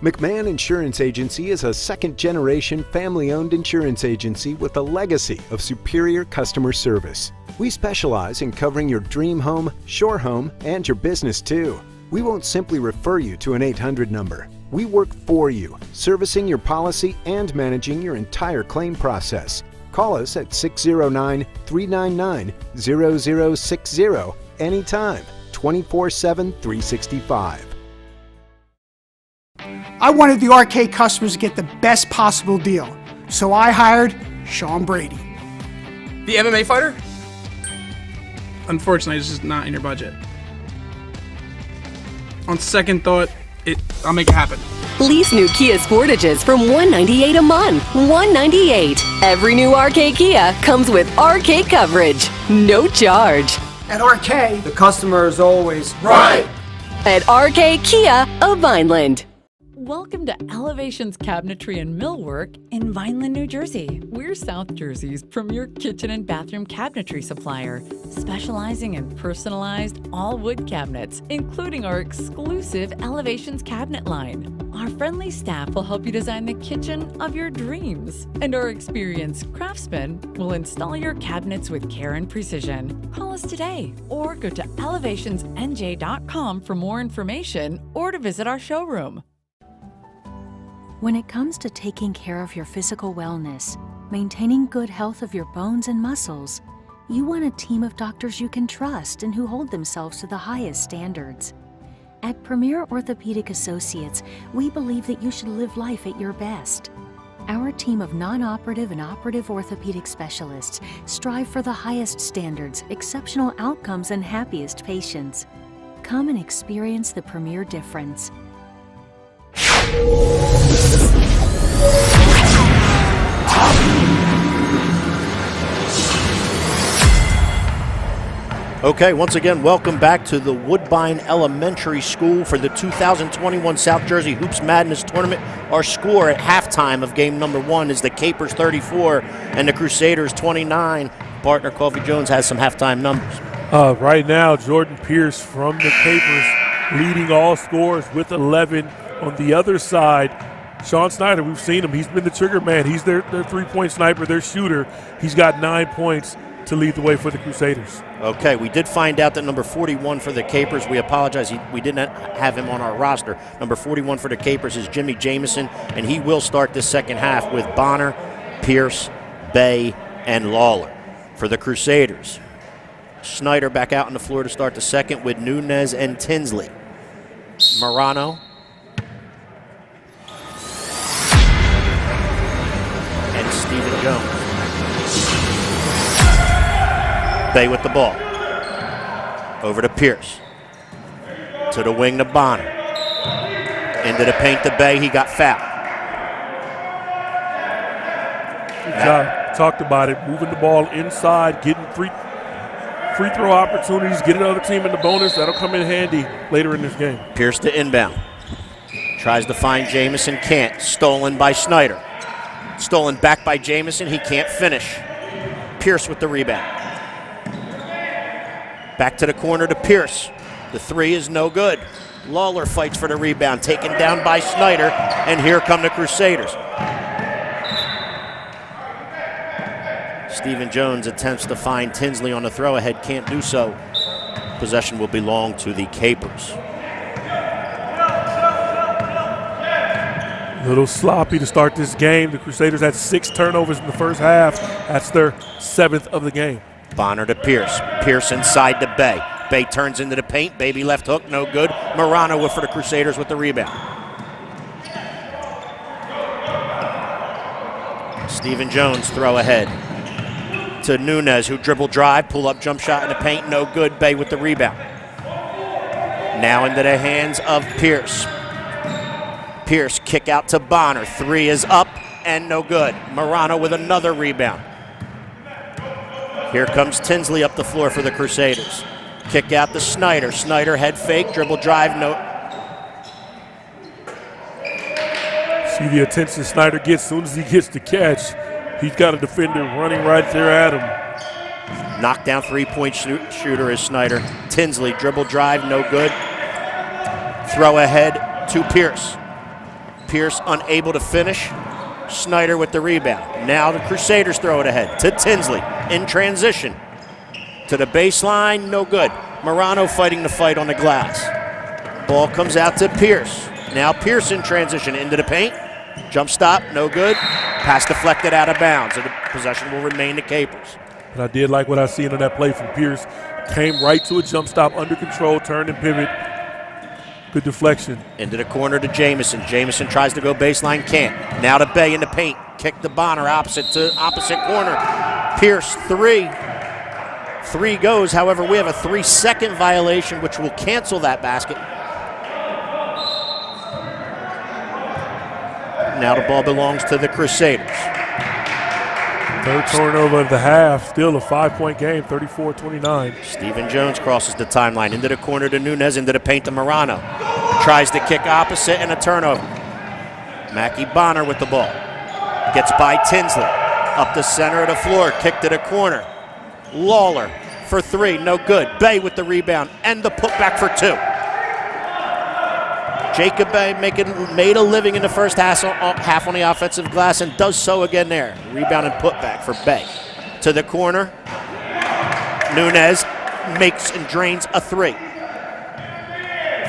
Speaker 4: McMahon Insurance Agency is a second-generation family-owned insurance agency with a legacy of superior customer service. We specialize in covering your dream home, shore home, and your business too. We won't simply refer you to an 800 number. We work for you, servicing your policy and managing your entire claim process. Call us at 609-399-0060 anytime, 24/7, 365.
Speaker 5: I wanted the arcade customers to get the best possible deal, so I hired Sean Brady.
Speaker 6: The MMA fighter?
Speaker 7: Unfortunately, it's just not in your budget. On second thought, I'll make it happen.
Speaker 8: Lease new Kia Sportages from $198 a month. $198. Every new RK Kia comes with RK coverage. No charge.
Speaker 5: At RK,
Speaker 6: The customer is always right.
Speaker 8: At RK Kia of Vineland.
Speaker 9: Welcome to Elevations Cabinetry and Millwork in Vineland, New Jersey. We're South Jersey's premier kitchen and bathroom cabinetry supplier, specializing in personalized all-wood cabinets, including our exclusive Elevations cabinet line. Our friendly staff will help you design the kitchen of your dreams, and our experienced craftsmen will install your cabinets with care and precision. Call us today or go to elevationsnj.com for more information or to visit our showroom.
Speaker 10: When it comes to taking care of your physical wellness, maintaining good health of your bones and muscles, you want a team of doctors you can trust and who hold themselves to the highest standards. At Premier Orthopaedic Associates, we believe that you should live life at your best. Our team of non-operative and operative orthopedic specialists strive for the highest standards, exceptional outcomes, and happiest patients. Come and experience the Premier difference.
Speaker 1: Okay, once again, welcome back to the Woodbine Elementary School for the 2021 South Jersey Hoops Madness Tournament. Our score at halftime of game number 1 is the Capers 34 and the Crusaders 29. Partner Coffee Jones has some halftime numbers.
Speaker 2: Right now, Jordan Pierce from the Capers leading all scorers with 11. On the other side, Sean Snyder, we've seen him. He's been the trigger man. He's their three-point sniper, their shooter. He's got 9 points to lead the way for the Crusaders.
Speaker 1: Okay, we did find out that number 41 for the Capers, we apologize, we did not have him on our roster. Number 41 for the Capers is Jimmy Jamison, and he will start this second half with Bonner, Pierce, Bay, and Lawler. For the Crusaders, Snyder back out on the floor to start the second with Nunez and Tinsley. Morano. And Stephen Jones. Bay with the ball. Over to Pierce. To the wing to Bonner. Into the paint to Bay. He got fouled.
Speaker 2: Good job. Talked about it. Moving the ball inside, getting free throw opportunities, getting the other team in the bonus. That'll come in handy later in this game.
Speaker 1: Pierce to inbound. Tries to find Jamison. Can't. Stolen by Snyder. Stolen back by Jamison. He can't finish. Pierce with the rebound. Back to the corner to Pierce. The three is no good. Lawler fights for the rebound, taken down by Snyder, and here come the Crusaders. Stephen Jones attempts to find Tinsley on the throw-ahead, can't do so. Possession will belong to the Capers.
Speaker 2: A little sloppy to start this game. The Crusaders had 6 turnovers in the first half. That's their 7th of the game.
Speaker 1: Bonner to Pierce. Pierce inside to Bay. Bay turns into the paint. Baby left hook, no good. Morano for the Crusaders with the rebound. Stephen Jones throw ahead to Nunez, who dribble drive, pull up jump shot in the paint, no good. Bay with the rebound. Now into the hands of Pierce. Pierce kick out to Bonner. 3 is up and no good. Morano with another rebound. Here comes Tinsley up the floor for the Crusaders. Kick out to Snyder. Snyder head fake, dribble drive, no.
Speaker 2: See the attention Snyder gets as soon as he gets the catch. He's got a defender running right there at him.
Speaker 1: Knockdown three-point shooter is Snyder. Tinsley, dribble drive, no good. Throw ahead to Pierce. Pierce unable to finish. Snyder with the rebound. Now the Crusaders throw it ahead to Tinsley in transition. To the baseline, no good. Morano fighting the fight on the glass. Ball comes out to Pierce. Now Pierce in transition into the paint. Jump stop, no good. Pass deflected out of bounds. So the possession will remain the Capers.
Speaker 2: But I did like what I seen on that play from Pierce. Came right to a jump stop, under control, turned and pivot. Good deflection.
Speaker 1: Into the corner to Jamison. Jamison tries to go baseline, can't. Now to Bay in the paint. Kick to Bonner, opposite corner. Pierce, 3. 3 goes. However, we have a 3-second violation, which will cancel that basket. Now the ball belongs to the Crusaders.
Speaker 2: Third turnover of the half. Still a 5-point game, 34-29.
Speaker 1: Stephen Jones crosses the timeline. Into the corner to Nunez, into the paint to Morano. Tries to kick opposite and a turnover. Mackie Bonner with the ball. Gets by Tinsley. Up the center of the floor, kick to the corner. Lawler for 3, no good. Bay with the rebound and the putback for 2. Jacob Bay made a living in the first half on the offensive glass and does so again there. Rebound and putback for Bay. To the corner. Nunez makes and drains a 3.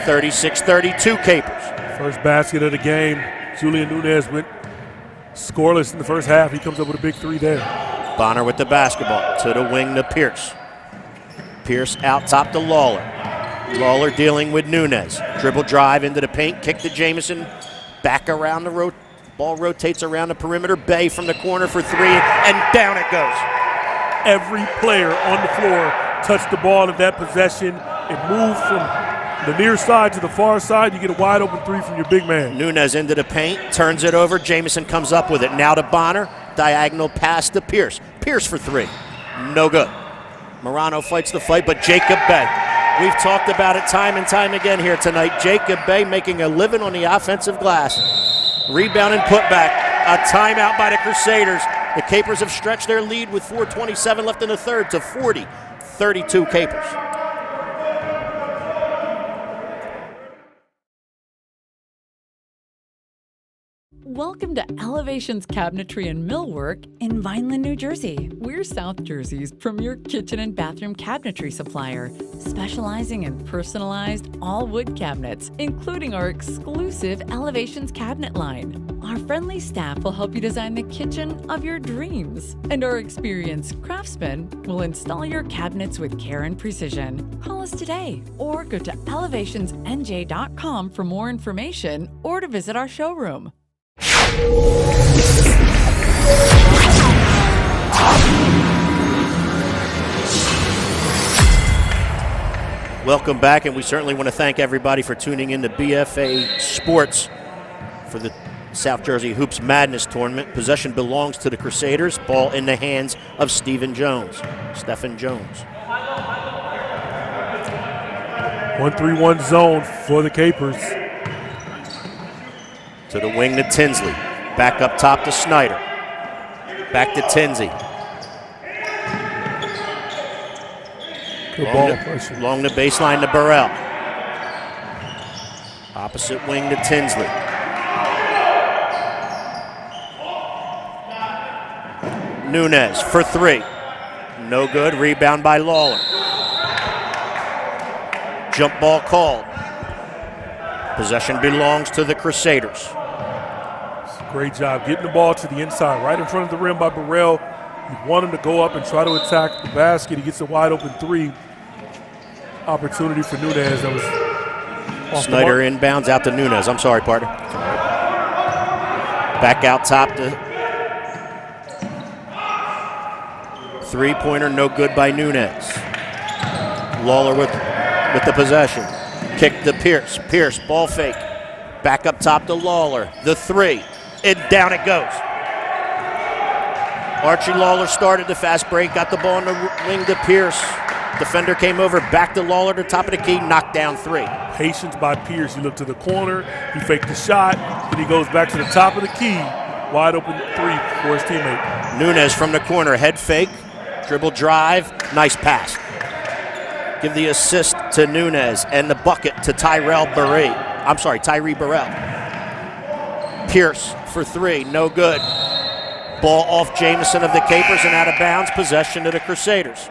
Speaker 1: 36-32 Capers.
Speaker 2: First basket of the game. Julian Nunez went scoreless in the first half. He comes up with a big 3 there.
Speaker 1: Bonner with the basketball. To the wing to Pierce. Pierce out top to Lawler. Lawler dealing with Nunez. Dribble drive into the paint. Kick to Jamison. Back around the ball rotates around the perimeter. Bay from the corner for 3, and down it goes.
Speaker 2: Every player on the floor touched the ball in that possession. It moved from the near side to the far side. You get a wide open 3 from your big man.
Speaker 1: Nunez into the paint. Turns it over. Jamison comes up with it. Now to Bonner. Diagonal pass to Pierce. Pierce for 3. No good. Morano fights the fight, but Jacob Bay. We've talked about it time and time again here tonight. Jacob Bay making a living on the offensive glass. Rebound and putback. A timeout by the Crusaders. The Capers have stretched their lead with 4:27 left in the third to 40-32 Capers.
Speaker 9: Welcome to Elevations Cabinetry and Millwork in Vineland, New Jersey. We're South Jersey's premier kitchen and bathroom cabinetry supplier, specializing in personalized all-wood cabinets, including our exclusive Elevations cabinet line. Our friendly staff will help you design the kitchen of your dreams, and our experienced craftsmen will install your cabinets with care and precision. Call us today or go to elevationsnj.com for more information or to visit our showroom.
Speaker 1: Welcome back, and we certainly want to thank everybody for tuning in to BFA Sports for the South Jersey Hoops Madness Tournament. Possession belongs to the Crusaders. Ball in the hands of Stephen Jones.
Speaker 2: 1-3-1 zone for the Capers.
Speaker 1: To the wing to Tinsley. Back up top to Snyder. Back to Tinsley. Long the baseline to Burrell. Opposite wing to Tinsley. Nunez for three. No good. Rebound by Lawler. Jump ball called. Possession belongs to the Crusaders.
Speaker 2: Great job getting the ball to the inside, right in front of the rim by Burrell. You want him to go up and try to attack the basket. He gets a wide open three. Opportunity for Nunez. That was off
Speaker 1: Snyder inbounds out to Nunez. I'm sorry, partner. Back out top to three-pointer, no good by Nunez. Lawler with the possession. Kick to Pierce. Pierce, ball fake. Back up top to Lawler. The three. And down it goes. Archie Lawler started the fast break, got the ball on the wing to Pierce. Defender came over, back to Lawler to top of the key, knocked down three.
Speaker 2: Patience by Pierce. He looked to the corner, he faked the shot, then he goes back to the top of the key. Wide open three for his teammate.
Speaker 1: Nunez from the corner, head fake, dribble drive, nice pass. Give the assist to Nunez and the bucket to Tyree Burrell. Pierce for three, no good. Ball off Jamison of the Capers and out of bounds, possession to the Crusaders.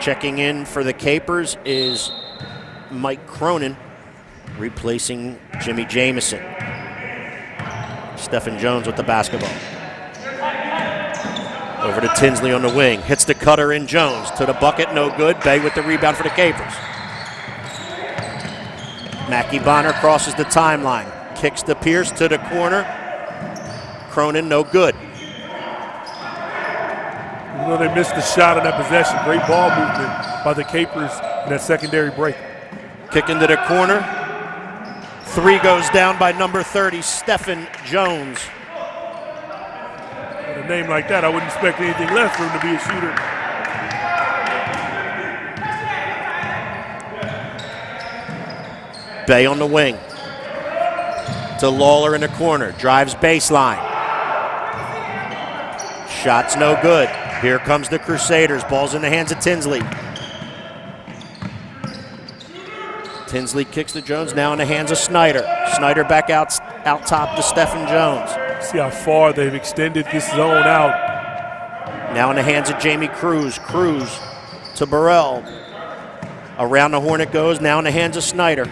Speaker 1: Checking in for the Capers is Mike Cronin, replacing Jimmy Jamison. Stephen Jones with the basketball. Over to Tinsley on the wing. Hits the cutter in Jones. To the bucket, no good. Bay with the rebound for the Capers. Mackie Bonner crosses the timeline. Kicks to Pierce to the corner. Cronin, no good.
Speaker 2: You know they missed the shot on that possession. Great ball movement by the Capers in that secondary break.
Speaker 1: Kick into the corner. Three goes down by number 30, Stephen Jones.
Speaker 2: With a name like that, I wouldn't expect anything less for him to be a shooter.
Speaker 1: Bay on the wing. To Lawler in the corner. Drives baseline. Shot's no good. Here comes the Crusaders. Ball's in the hands of Tinsley. Tinsley kicks to Jones, now in the hands of Snyder. Snyder back out top to Stephen Jones.
Speaker 2: See how far they've extended this zone out.
Speaker 1: Now in the hands of Jamie Cruz. Cruz to Burrell. Around the horn it goes, now in the hands of Snyder.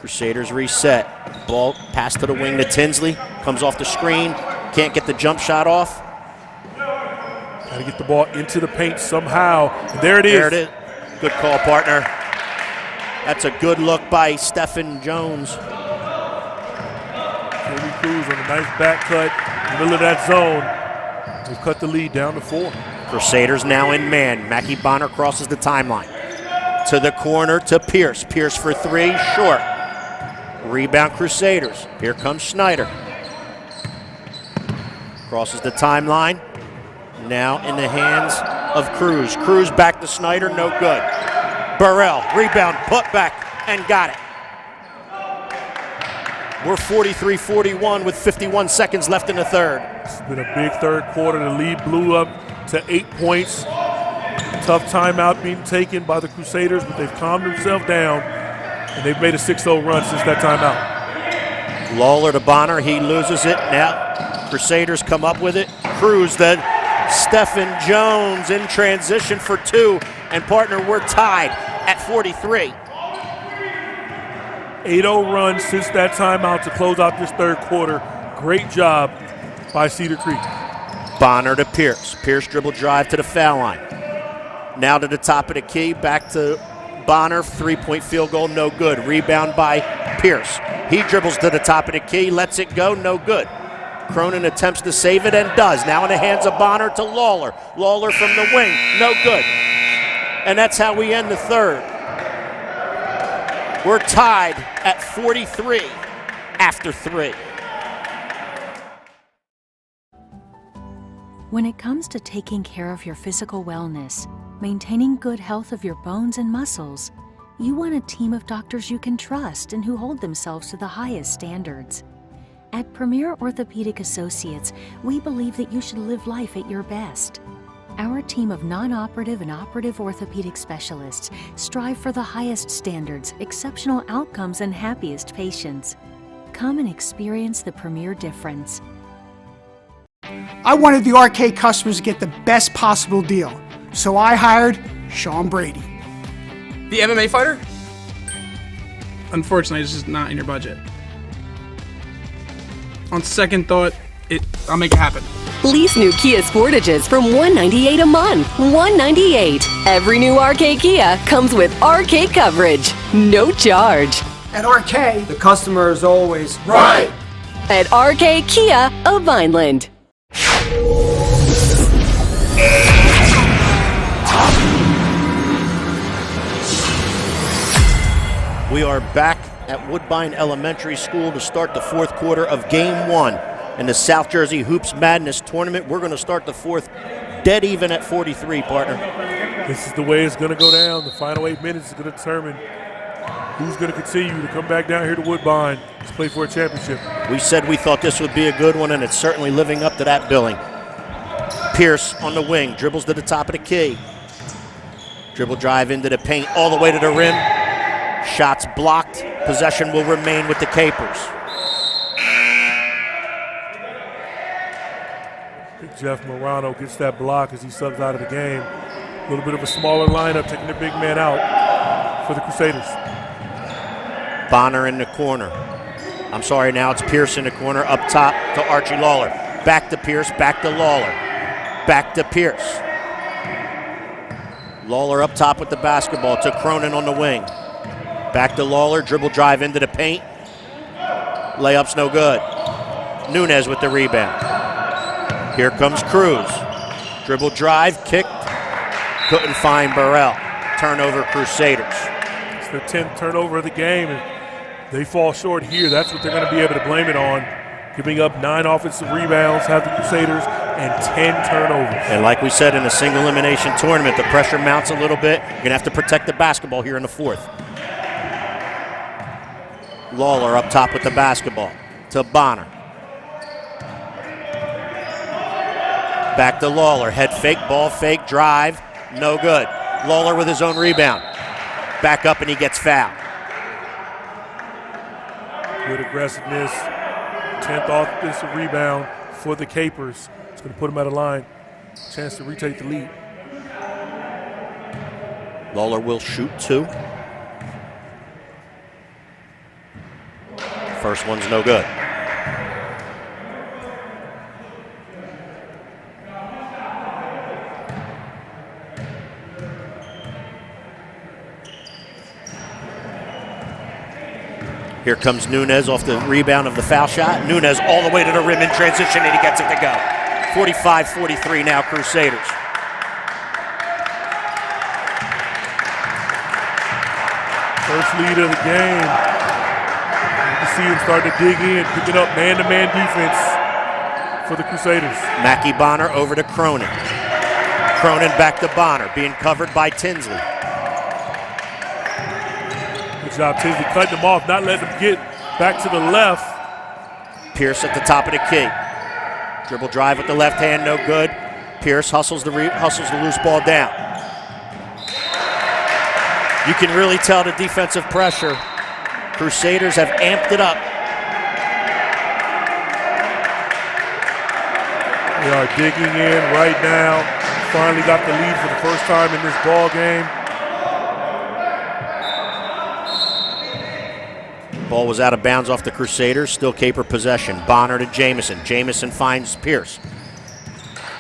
Speaker 1: Crusaders reset. Ball passed to the wing to Tinsley. Comes off the screen. Can't get the jump shot off.
Speaker 2: Got to get the ball into the paint somehow. And there it is.
Speaker 1: There it is. Good call, partner. That's a good look by Stephen Jones.
Speaker 2: Jamie Cruz on a nice back cut in the middle of that zone. They've cut the lead down to 4.
Speaker 1: Crusaders now in man. Mackie Bonner crosses the timeline. To the corner to Pierce. Pierce for three, short. Rebound Crusaders. Here comes Snyder. Crosses the timeline. Now in the hands of Cruz. Cruz back to Snyder, no good. Burrell, rebound, put back, and got it. We're 43-41 with 51 seconds left in the third.
Speaker 2: It's been a big third quarter. The lead blew up to 8 points. Tough timeout being taken by the Crusaders, but they've calmed themselves down, and they've made a 6-0 run since that timeout.
Speaker 1: Lawler to Bonner, he loses it. Now Crusaders come up with it. Cruz, then Stephen Jones in transition for 2, and partner, we're tied at 43.
Speaker 2: 8-0 run since that timeout to close out this third quarter. Great job by Cedar Creek.
Speaker 1: Bonner to Pierce. Pierce dribble drive to the foul line. Now to the top of the key, back to Bonner, 3-point field goal, no good. Rebound by Pierce. He dribbles to the top of the key, lets it go, no good. Cronin attempts to save it and does. Now in the hands of Bonner to Lawler. Lawler from the wing, no good. And that's how we end the third. We're tied at 43 after 3.
Speaker 10: When it comes to taking care of your physical wellness, maintaining good health of your bones and muscles, you want a team of doctors you can trust and who hold themselves to the highest standards. At Premier Orthopaedic Associates, we believe that you should live life at your best. Our team of non-operative and operative orthopedic specialists strive for the highest standards, exceptional outcomes, and happiest patients. Come and experience the Premier difference.
Speaker 5: I wanted the RK customers to get the best possible deal, so I hired Sean Brady.
Speaker 6: The MMA fighter?
Speaker 7: Unfortunately, it's just not in your budget. On second thought, I'll make it happen.
Speaker 8: Lease new Kia Sportages from $198 a month. $198. Every new RK Kia comes with RK coverage. No charge.
Speaker 5: At RK,
Speaker 6: The customer is always right.
Speaker 8: At RK Kia of Vineland.
Speaker 1: We are back at Woodbine Elementary School to start the fourth quarter of Game 1 in the South Jersey Hoops Madness Tournament. We're going to start the fourth dead even at 43, partner.
Speaker 2: This is the way it's going to go down. The final 8 minutes is going to determine who's going to continue to come back down here to Woodbine to play for a championship.
Speaker 1: We said we thought this would be a good one, and it's certainly living up to that billing. Pierce on the wing, dribbles to the top of the key. Dribble drive into the paint, all the way to the rim. Shots blocked. Possession will remain with the Capers.
Speaker 2: Jeff Morano gets that block as he subs out of the game. A little bit of a smaller lineup, taking the big man out for the Crusaders.
Speaker 1: Bonner in the corner. I'm sorry, now it's Pierce in the corner, up top to Archie Lawler. Back to Pierce, back to Lawler. Back to Pierce. Lawler up top with the basketball to Cronin on the wing. Back to Lawler, dribble drive into the paint. Layup's no good. Nunez with the rebound. Here comes Cruz. Dribble drive, kicked. Couldn't find Burrell. Turnover Crusaders.
Speaker 2: It's their 10th turnover of the game. If they fall short here, that's what they're going to be able to blame it on. Giving up 9 offensive rebounds, have the Crusaders, and 10 turnovers.
Speaker 1: And like we said in a single elimination tournament, the pressure mounts a little bit. You're going to have to protect the basketball here in the fourth. Lawler up top with the basketball to Bonner. Back to Lawler, head fake, ball fake, drive, no good. Lawler with his own rebound. Back up and he gets fouled.
Speaker 2: Good aggressiveness, 10th offensive rebound for the Capers. It's going to put them at a line. Chance to retake the lead.
Speaker 1: Lawler will shoot 2. First one's no good. Here comes Nunez off the rebound of the foul shot. Nunez all the way to the rim in transition, and he gets it to go. 45-43 now, Crusaders.
Speaker 2: First lead of the game. You can see him start to dig in, picking up man-to-man defense for the Crusaders.
Speaker 1: Mackie Bonner over to Cronin. Cronin back to Bonner, being covered by Tinsley.
Speaker 2: Good job, Tinsley, cutting them off, not letting them get back to the left.
Speaker 1: Pierce at the top of the key. Dribble drive with the left hand, no good. Pierce hustles the loose ball down. You can really tell the defensive pressure. Crusaders have amped it up.
Speaker 2: They are digging in right now. Finally got the lead for the first time in this ball game.
Speaker 1: Ball was out of bounds off the Crusaders. Still Caper possession. Bonner to Jamison. Jamison finds Pierce.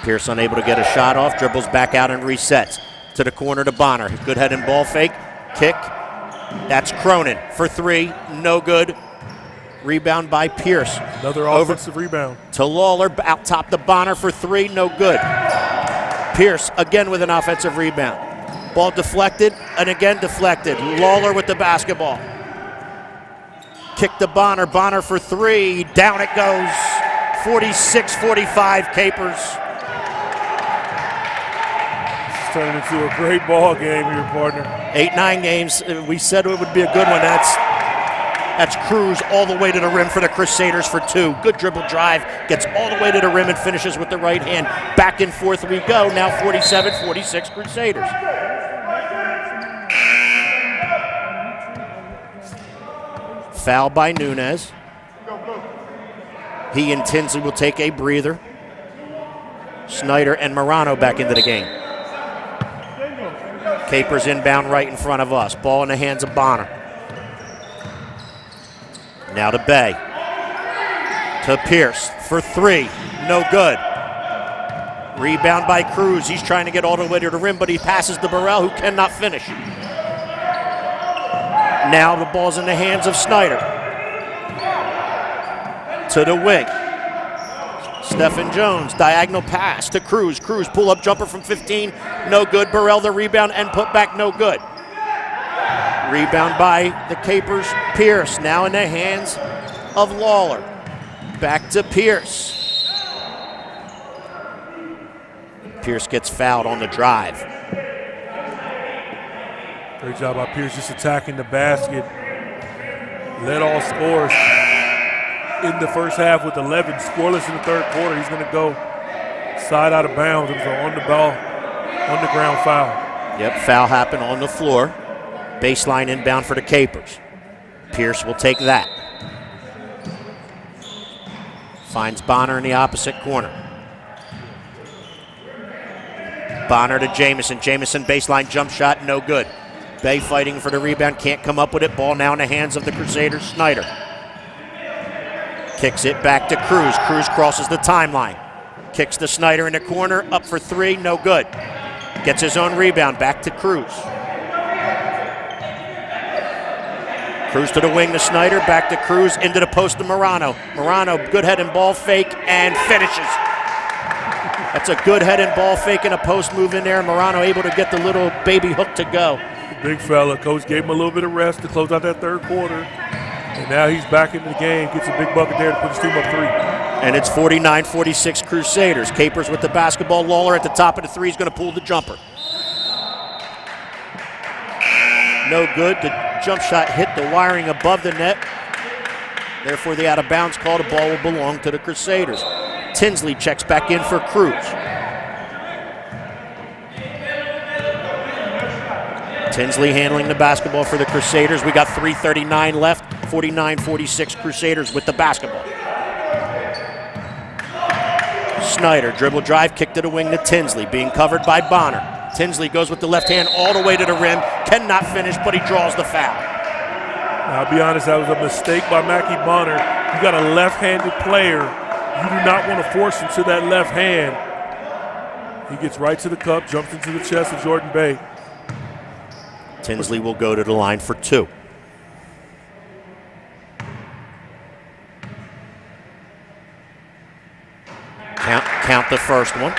Speaker 1: Pierce unable to get a shot off. Dribbles back out and resets. To the corner to Bonner. Good head and ball fake. Kick. That's Cronin for three. No good. Rebound by Pierce.
Speaker 2: Another offensive rebound.
Speaker 1: To Lawler. Out top to Bonner for three. No good. Pierce again with an offensive rebound. Ball deflected and again deflected. Lawler with the basketball. Kick to Bonner. Bonner for three. Down it goes. 46-45 Capers.
Speaker 2: It's turning into a great ball game here, partner.
Speaker 1: 8-9 games. We said it would be a good one. That's Cruz all the way to the rim for the Crusaders for two. Good dribble drive. Gets all the way to the rim and finishes with the right hand. Back and forth we go. Now 47-46 Crusaders. Foul by Nunez. He and Tinsley will take a breather. Snyder and Morano back into the game. Capers inbound right in front of us. Ball in the hands of Bonner. Now to Bay. To Pierce for three. No good. Rebound by Cruz. He's trying to get all the way to the rim, but he passes to Burrell, who cannot finish. Now the ball's in the hands of Snyder. To the wing. Stephen Jones, diagonal pass to Cruz. Cruz, pull-up jumper from 15, no good. Burrell the rebound and put back, no good. Rebound by the Capers. Pierce, now in the hands of Lawler. Back to Pierce. Pierce gets fouled on the drive.
Speaker 2: Great job by Pierce just attacking the basket. Led all scorers in the first half with 11. Scoreless in the third quarter. He's going to go side out of bounds. It was an on the ground foul.
Speaker 1: Yep, foul happened on the floor. Baseline inbound for the Capers. Pierce will take that. Finds Bonner in the opposite corner. Bonner to Jamison. Jamison baseline jump shot, no good. Bay fighting for the rebound, can't come up with it. Ball now in the hands of the Crusaders. Snyder kicks it back to Cruz. Cruz crosses the timeline. Kicks to Snyder in the corner, up for three, no good. Gets his own rebound, back to Cruz. Cruz to the wing to Snyder, back to Cruz, into the post to Morano. Morano, good head and ball fake, and finishes. That's a good head and ball fake and a post move in there. Morano able to get the little baby hook to go.
Speaker 2: Big fella. Coach gave him a little bit of rest to close out that third quarter. And now he's back into the game, gets a big bucket there to put his team up three.
Speaker 1: And it's 49-46 Crusaders. Capers with the basketball. Lawler at the top of the three is going to pull the jumper. No good. The jump shot hit the wiring above the net. Therefore, the out-of-bounds call. The ball will belong to the Crusaders. Tinsley checks back in for Cruz. Tinsley handling the basketball for the Crusaders. We got 3:39 left. 49-46 Crusaders with the basketball. Snyder, dribble drive, kick to the wing to Tinsley, being covered by Bonner. Tinsley goes with the left hand all the way to the rim, cannot finish, but he draws the foul.
Speaker 2: Now, I'll be honest, that was a mistake by Mackie Bonner. You got a left-handed player. You do not want to force him to that left hand. He gets right to the cup, jumps into the chest of Jordan Bay.
Speaker 1: Tinsley will go to the line for two. Count the first one.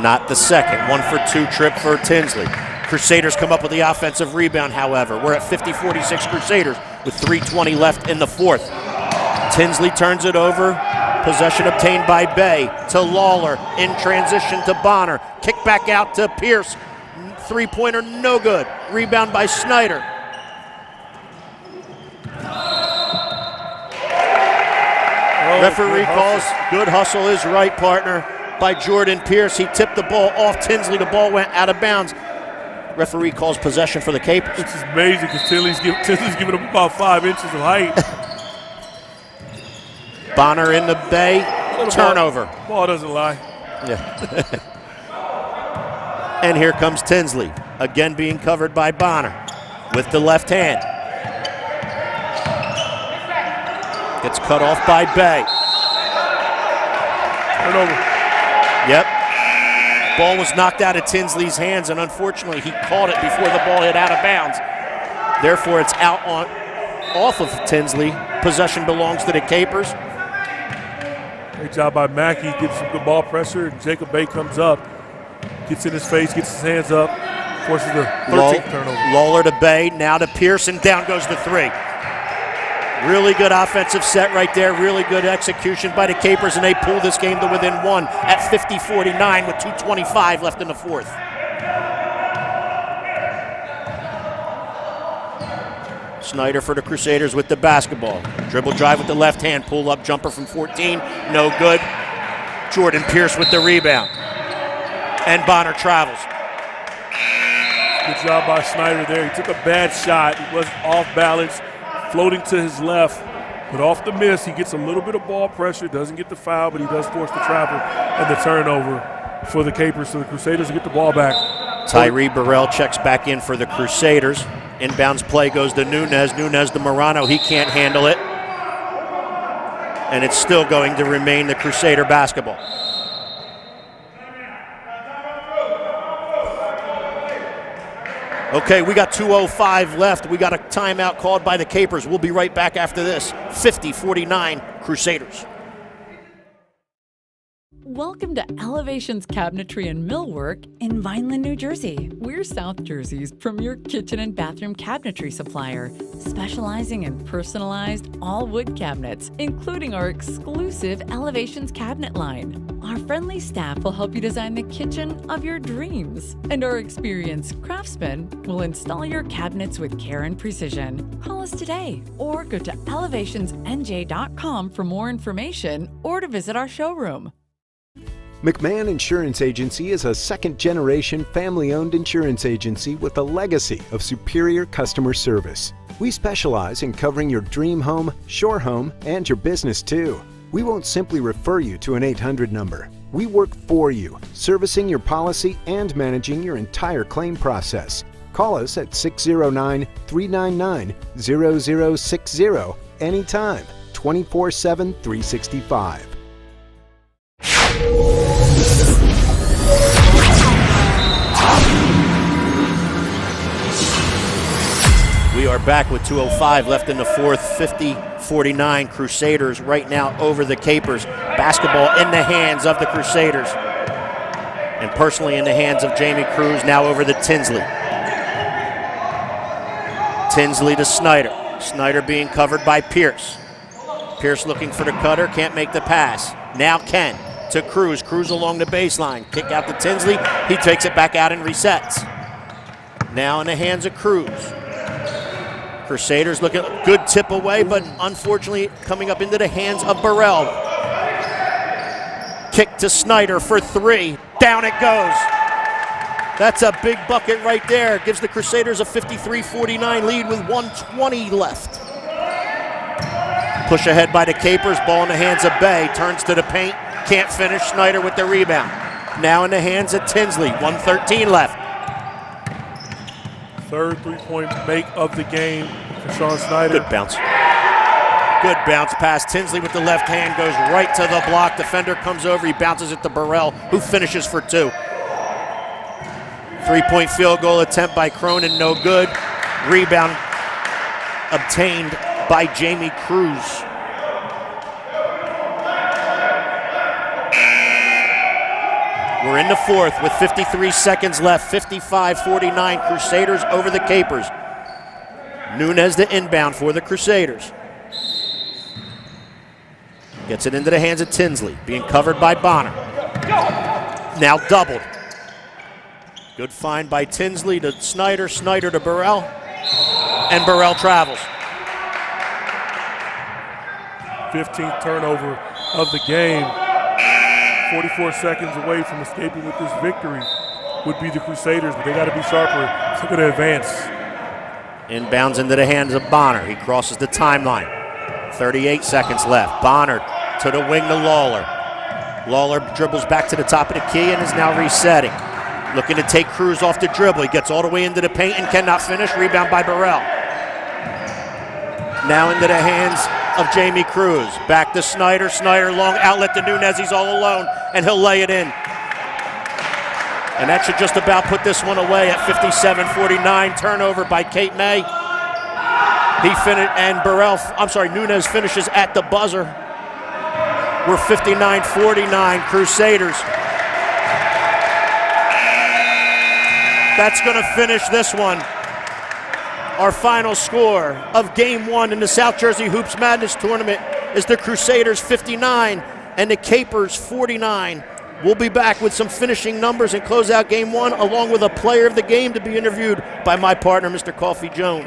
Speaker 1: Not the second. 1-for-2 trip for Tinsley. Crusaders come up with the offensive rebound, however. We're at 50-46 Crusaders with 3:20 left in the fourth. Tinsley turns it over. Possession obtained by Bay to Lawler. In transition to Bonner. Kick back out to Pierce. Three-pointer, no good. Rebound by Snyder. Referee calls good hustle is right, partner, by Jordan Pierce. He tipped the ball off Tinsley. The ball went out of bounds. Referee calls possession for the Capers.
Speaker 2: Which is amazing because Tinsley's giving him about 5 inches of height.
Speaker 1: Bonner in the Bay. Turnover.
Speaker 2: Ball doesn't lie.
Speaker 1: Yeah. And here comes Tinsley, again being covered by Bonner with the left hand. Gets cut off by Bay.
Speaker 2: Turnover.
Speaker 1: Yep. Ball was knocked out of Tinsley's hands, and unfortunately he caught it before the ball hit out of bounds. Therefore, it's off of Tinsley. Possession belongs to the Capers.
Speaker 2: Great job by Mackey. Gets some good ball pressure. Jacob Bay comes up. Gets in his face, gets his hands up. Forces the 13th turnover.
Speaker 1: Lawler to Bay, now to Pearson. Down goes the three. Really good offensive set right there. Really good execution by the Capers, and they pull this game to within one at 50-49 with 2:25 left in the fourth. Snyder for the Crusaders with the basketball. Dribble drive with the left hand. Pull up jumper from 14. No good. Jordan Pierce with the rebound. And Bonner travels.
Speaker 2: Good job by Snyder there. He took a bad shot. He was off balance. Floating to his left, but off the miss, he gets a little bit of ball pressure, doesn't get the foul, but he does force the travel and the turnover for the Capers, so the Crusaders get the ball back.
Speaker 1: Tyree Burrell checks back in for the Crusaders. Inbounds play goes to Nunez. Nunez to Morano. He can't handle it. And it's still going to remain the Crusader basketball. Okay, we got 2:05 left. We got a timeout called by the Capers. We'll be right back after this. 50-49 Crusaders.
Speaker 9: Welcome to Elevations Cabinetry and Millwork in Vineland, New Jersey. We're South Jersey's premier kitchen and bathroom cabinetry supplier, specializing in personalized all-wood cabinets, including our exclusive Elevations cabinet line. Our friendly staff will help you design the kitchen of your dreams, and our experienced craftsmen will install your cabinets with care and precision. Call us today or go to elevationsnj.com for more information or to visit our showroom.
Speaker 4: McMahon Insurance Agency is a second-generation family-owned insurance agency with a legacy of superior customer service. We specialize in covering your dream home, shore home, and your business too. We won't simply refer you to an 800 number. We work for you, servicing your policy and managing your entire claim process. Call us at 609-399-0060 anytime, 24/7, 365.
Speaker 1: We are back with 2:05 left in the fourth. 50-49 Crusaders right now over the Capers. Basketball in the hands of the Crusaders. And personally in the hands of Jamie Cruz, now over to Tinsley. Tinsley to Snyder. Snyder being covered by Pierce. Pierce looking for the cutter, can't make the pass. Now Ken to Cruz. Cruz along the baseline. Kick out to Tinsley. He takes it back out and resets. Now in the hands of Cruz. Crusaders looking good tip away, but unfortunately coming up into the hands of Burrell. Kick to Snyder for three. Down it goes. That's a big bucket right there. Gives the Crusaders a 53-49 lead with 1:20 left. Push ahead by the Capers. Ball in the hands of Bay. Turns to the paint. Can't finish. Snyder with the rebound. Now in the hands of Tinsley. 1:13 left.
Speaker 2: Third three-point make of the game for Sean Snyder.
Speaker 1: Good bounce. Good bounce pass. Tinsley with the left hand goes right to the block. Defender comes over. He bounces it to Burrell, who finishes for two. Three-point field goal attempt by Cronin, no good. Rebound obtained by Jamie Cruz. We're in the fourth with 53 seconds left. 55-49, Crusaders over the Capers. Nunez the inbound for the Crusaders. Gets it into the hands of Tinsley, being covered by Bonner. Now doubled. Good find by Tinsley to Snyder, Snyder to Burrell, and Burrell travels.
Speaker 2: 15th turnover of the game. 44 seconds away from escaping with this victory would be the Crusaders, but they got to be sharper. So going to advance.
Speaker 1: Inbounds into the hands of Bonner. He crosses the timeline. 38 seconds left. Bonner to the wing to Lawler. Lawler dribbles back to the top of the key and is now resetting. Looking to take Cruz off the dribble. He gets all the way into the paint and cannot finish. Rebound by Burrell. Now into the hands of Jamie Cruz. Back to Snyder. Snyder long outlet to Nunez. He's all alone and he'll lay it in. And that should just about put this one away at 57-49. Turnover by Kate May. He finished, and Nunez finishes at the buzzer. We're 59-49 Crusaders. That's going to finish this one. Our final score of Game 1 in the South Jersey Hoops Madness Tournament is the Crusaders 59 and the Capers 49. We'll be back with some finishing numbers and close out Game 1, along with a player of the game to be interviewed by my partner, Mr. Coffee Jones.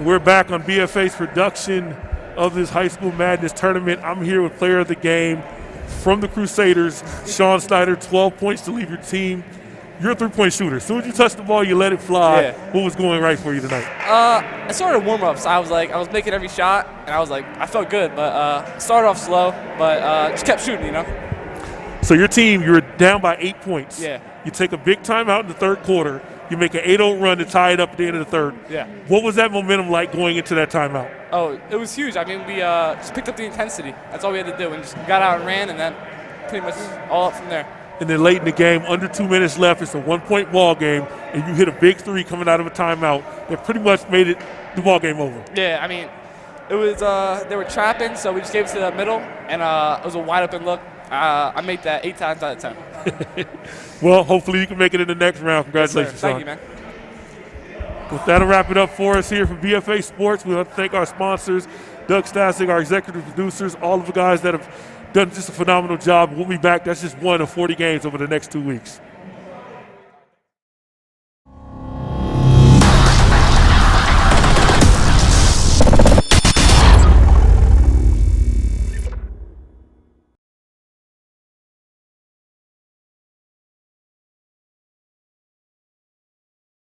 Speaker 2: We're back on BFA's production of this High School Madness tournament. I'm here with player of the game from the Crusaders, Sean Snyder, 12 points to lead your team. You're a three-point shooter. As soon as you touch the ball, you let it fly.
Speaker 6: Yeah.
Speaker 2: What was going right for you tonight?
Speaker 6: I started warm-ups. I was making every shot, and I felt good, but started off slow, but just kept shooting, you know.
Speaker 2: So your team, you're down by 8 points.
Speaker 6: Yeah.
Speaker 2: You take a big timeout in the third quarter. You make an 8-0 run to tie it up at the end of the third.
Speaker 6: Yeah.
Speaker 2: What was that momentum like going into that timeout?
Speaker 6: Oh, it was huge. I mean, we just picked up the intensity. That's all we had to do. We just got out and ran, and then pretty much all up from there.
Speaker 2: And then late in the game, under 2 minutes left, it's a one-point ball game, and you hit a big three coming out of a timeout that pretty much made it the ball game over.
Speaker 6: Yeah, I mean, it was they were trapping, so we just gave it to the middle, and it was a wide-open look. I made that 8 times out of 10.
Speaker 2: Well, hopefully you can make it in the next round. Congratulations,
Speaker 6: yes, Thank you, man.
Speaker 2: Well, that'll wrap it up for us here from BFA Sports. We want to thank our sponsors, Doug Stasek, our executive producers, all of the guys that have done just a phenomenal job. We'll be back. That's just one of 40 games over the next 2 weeks.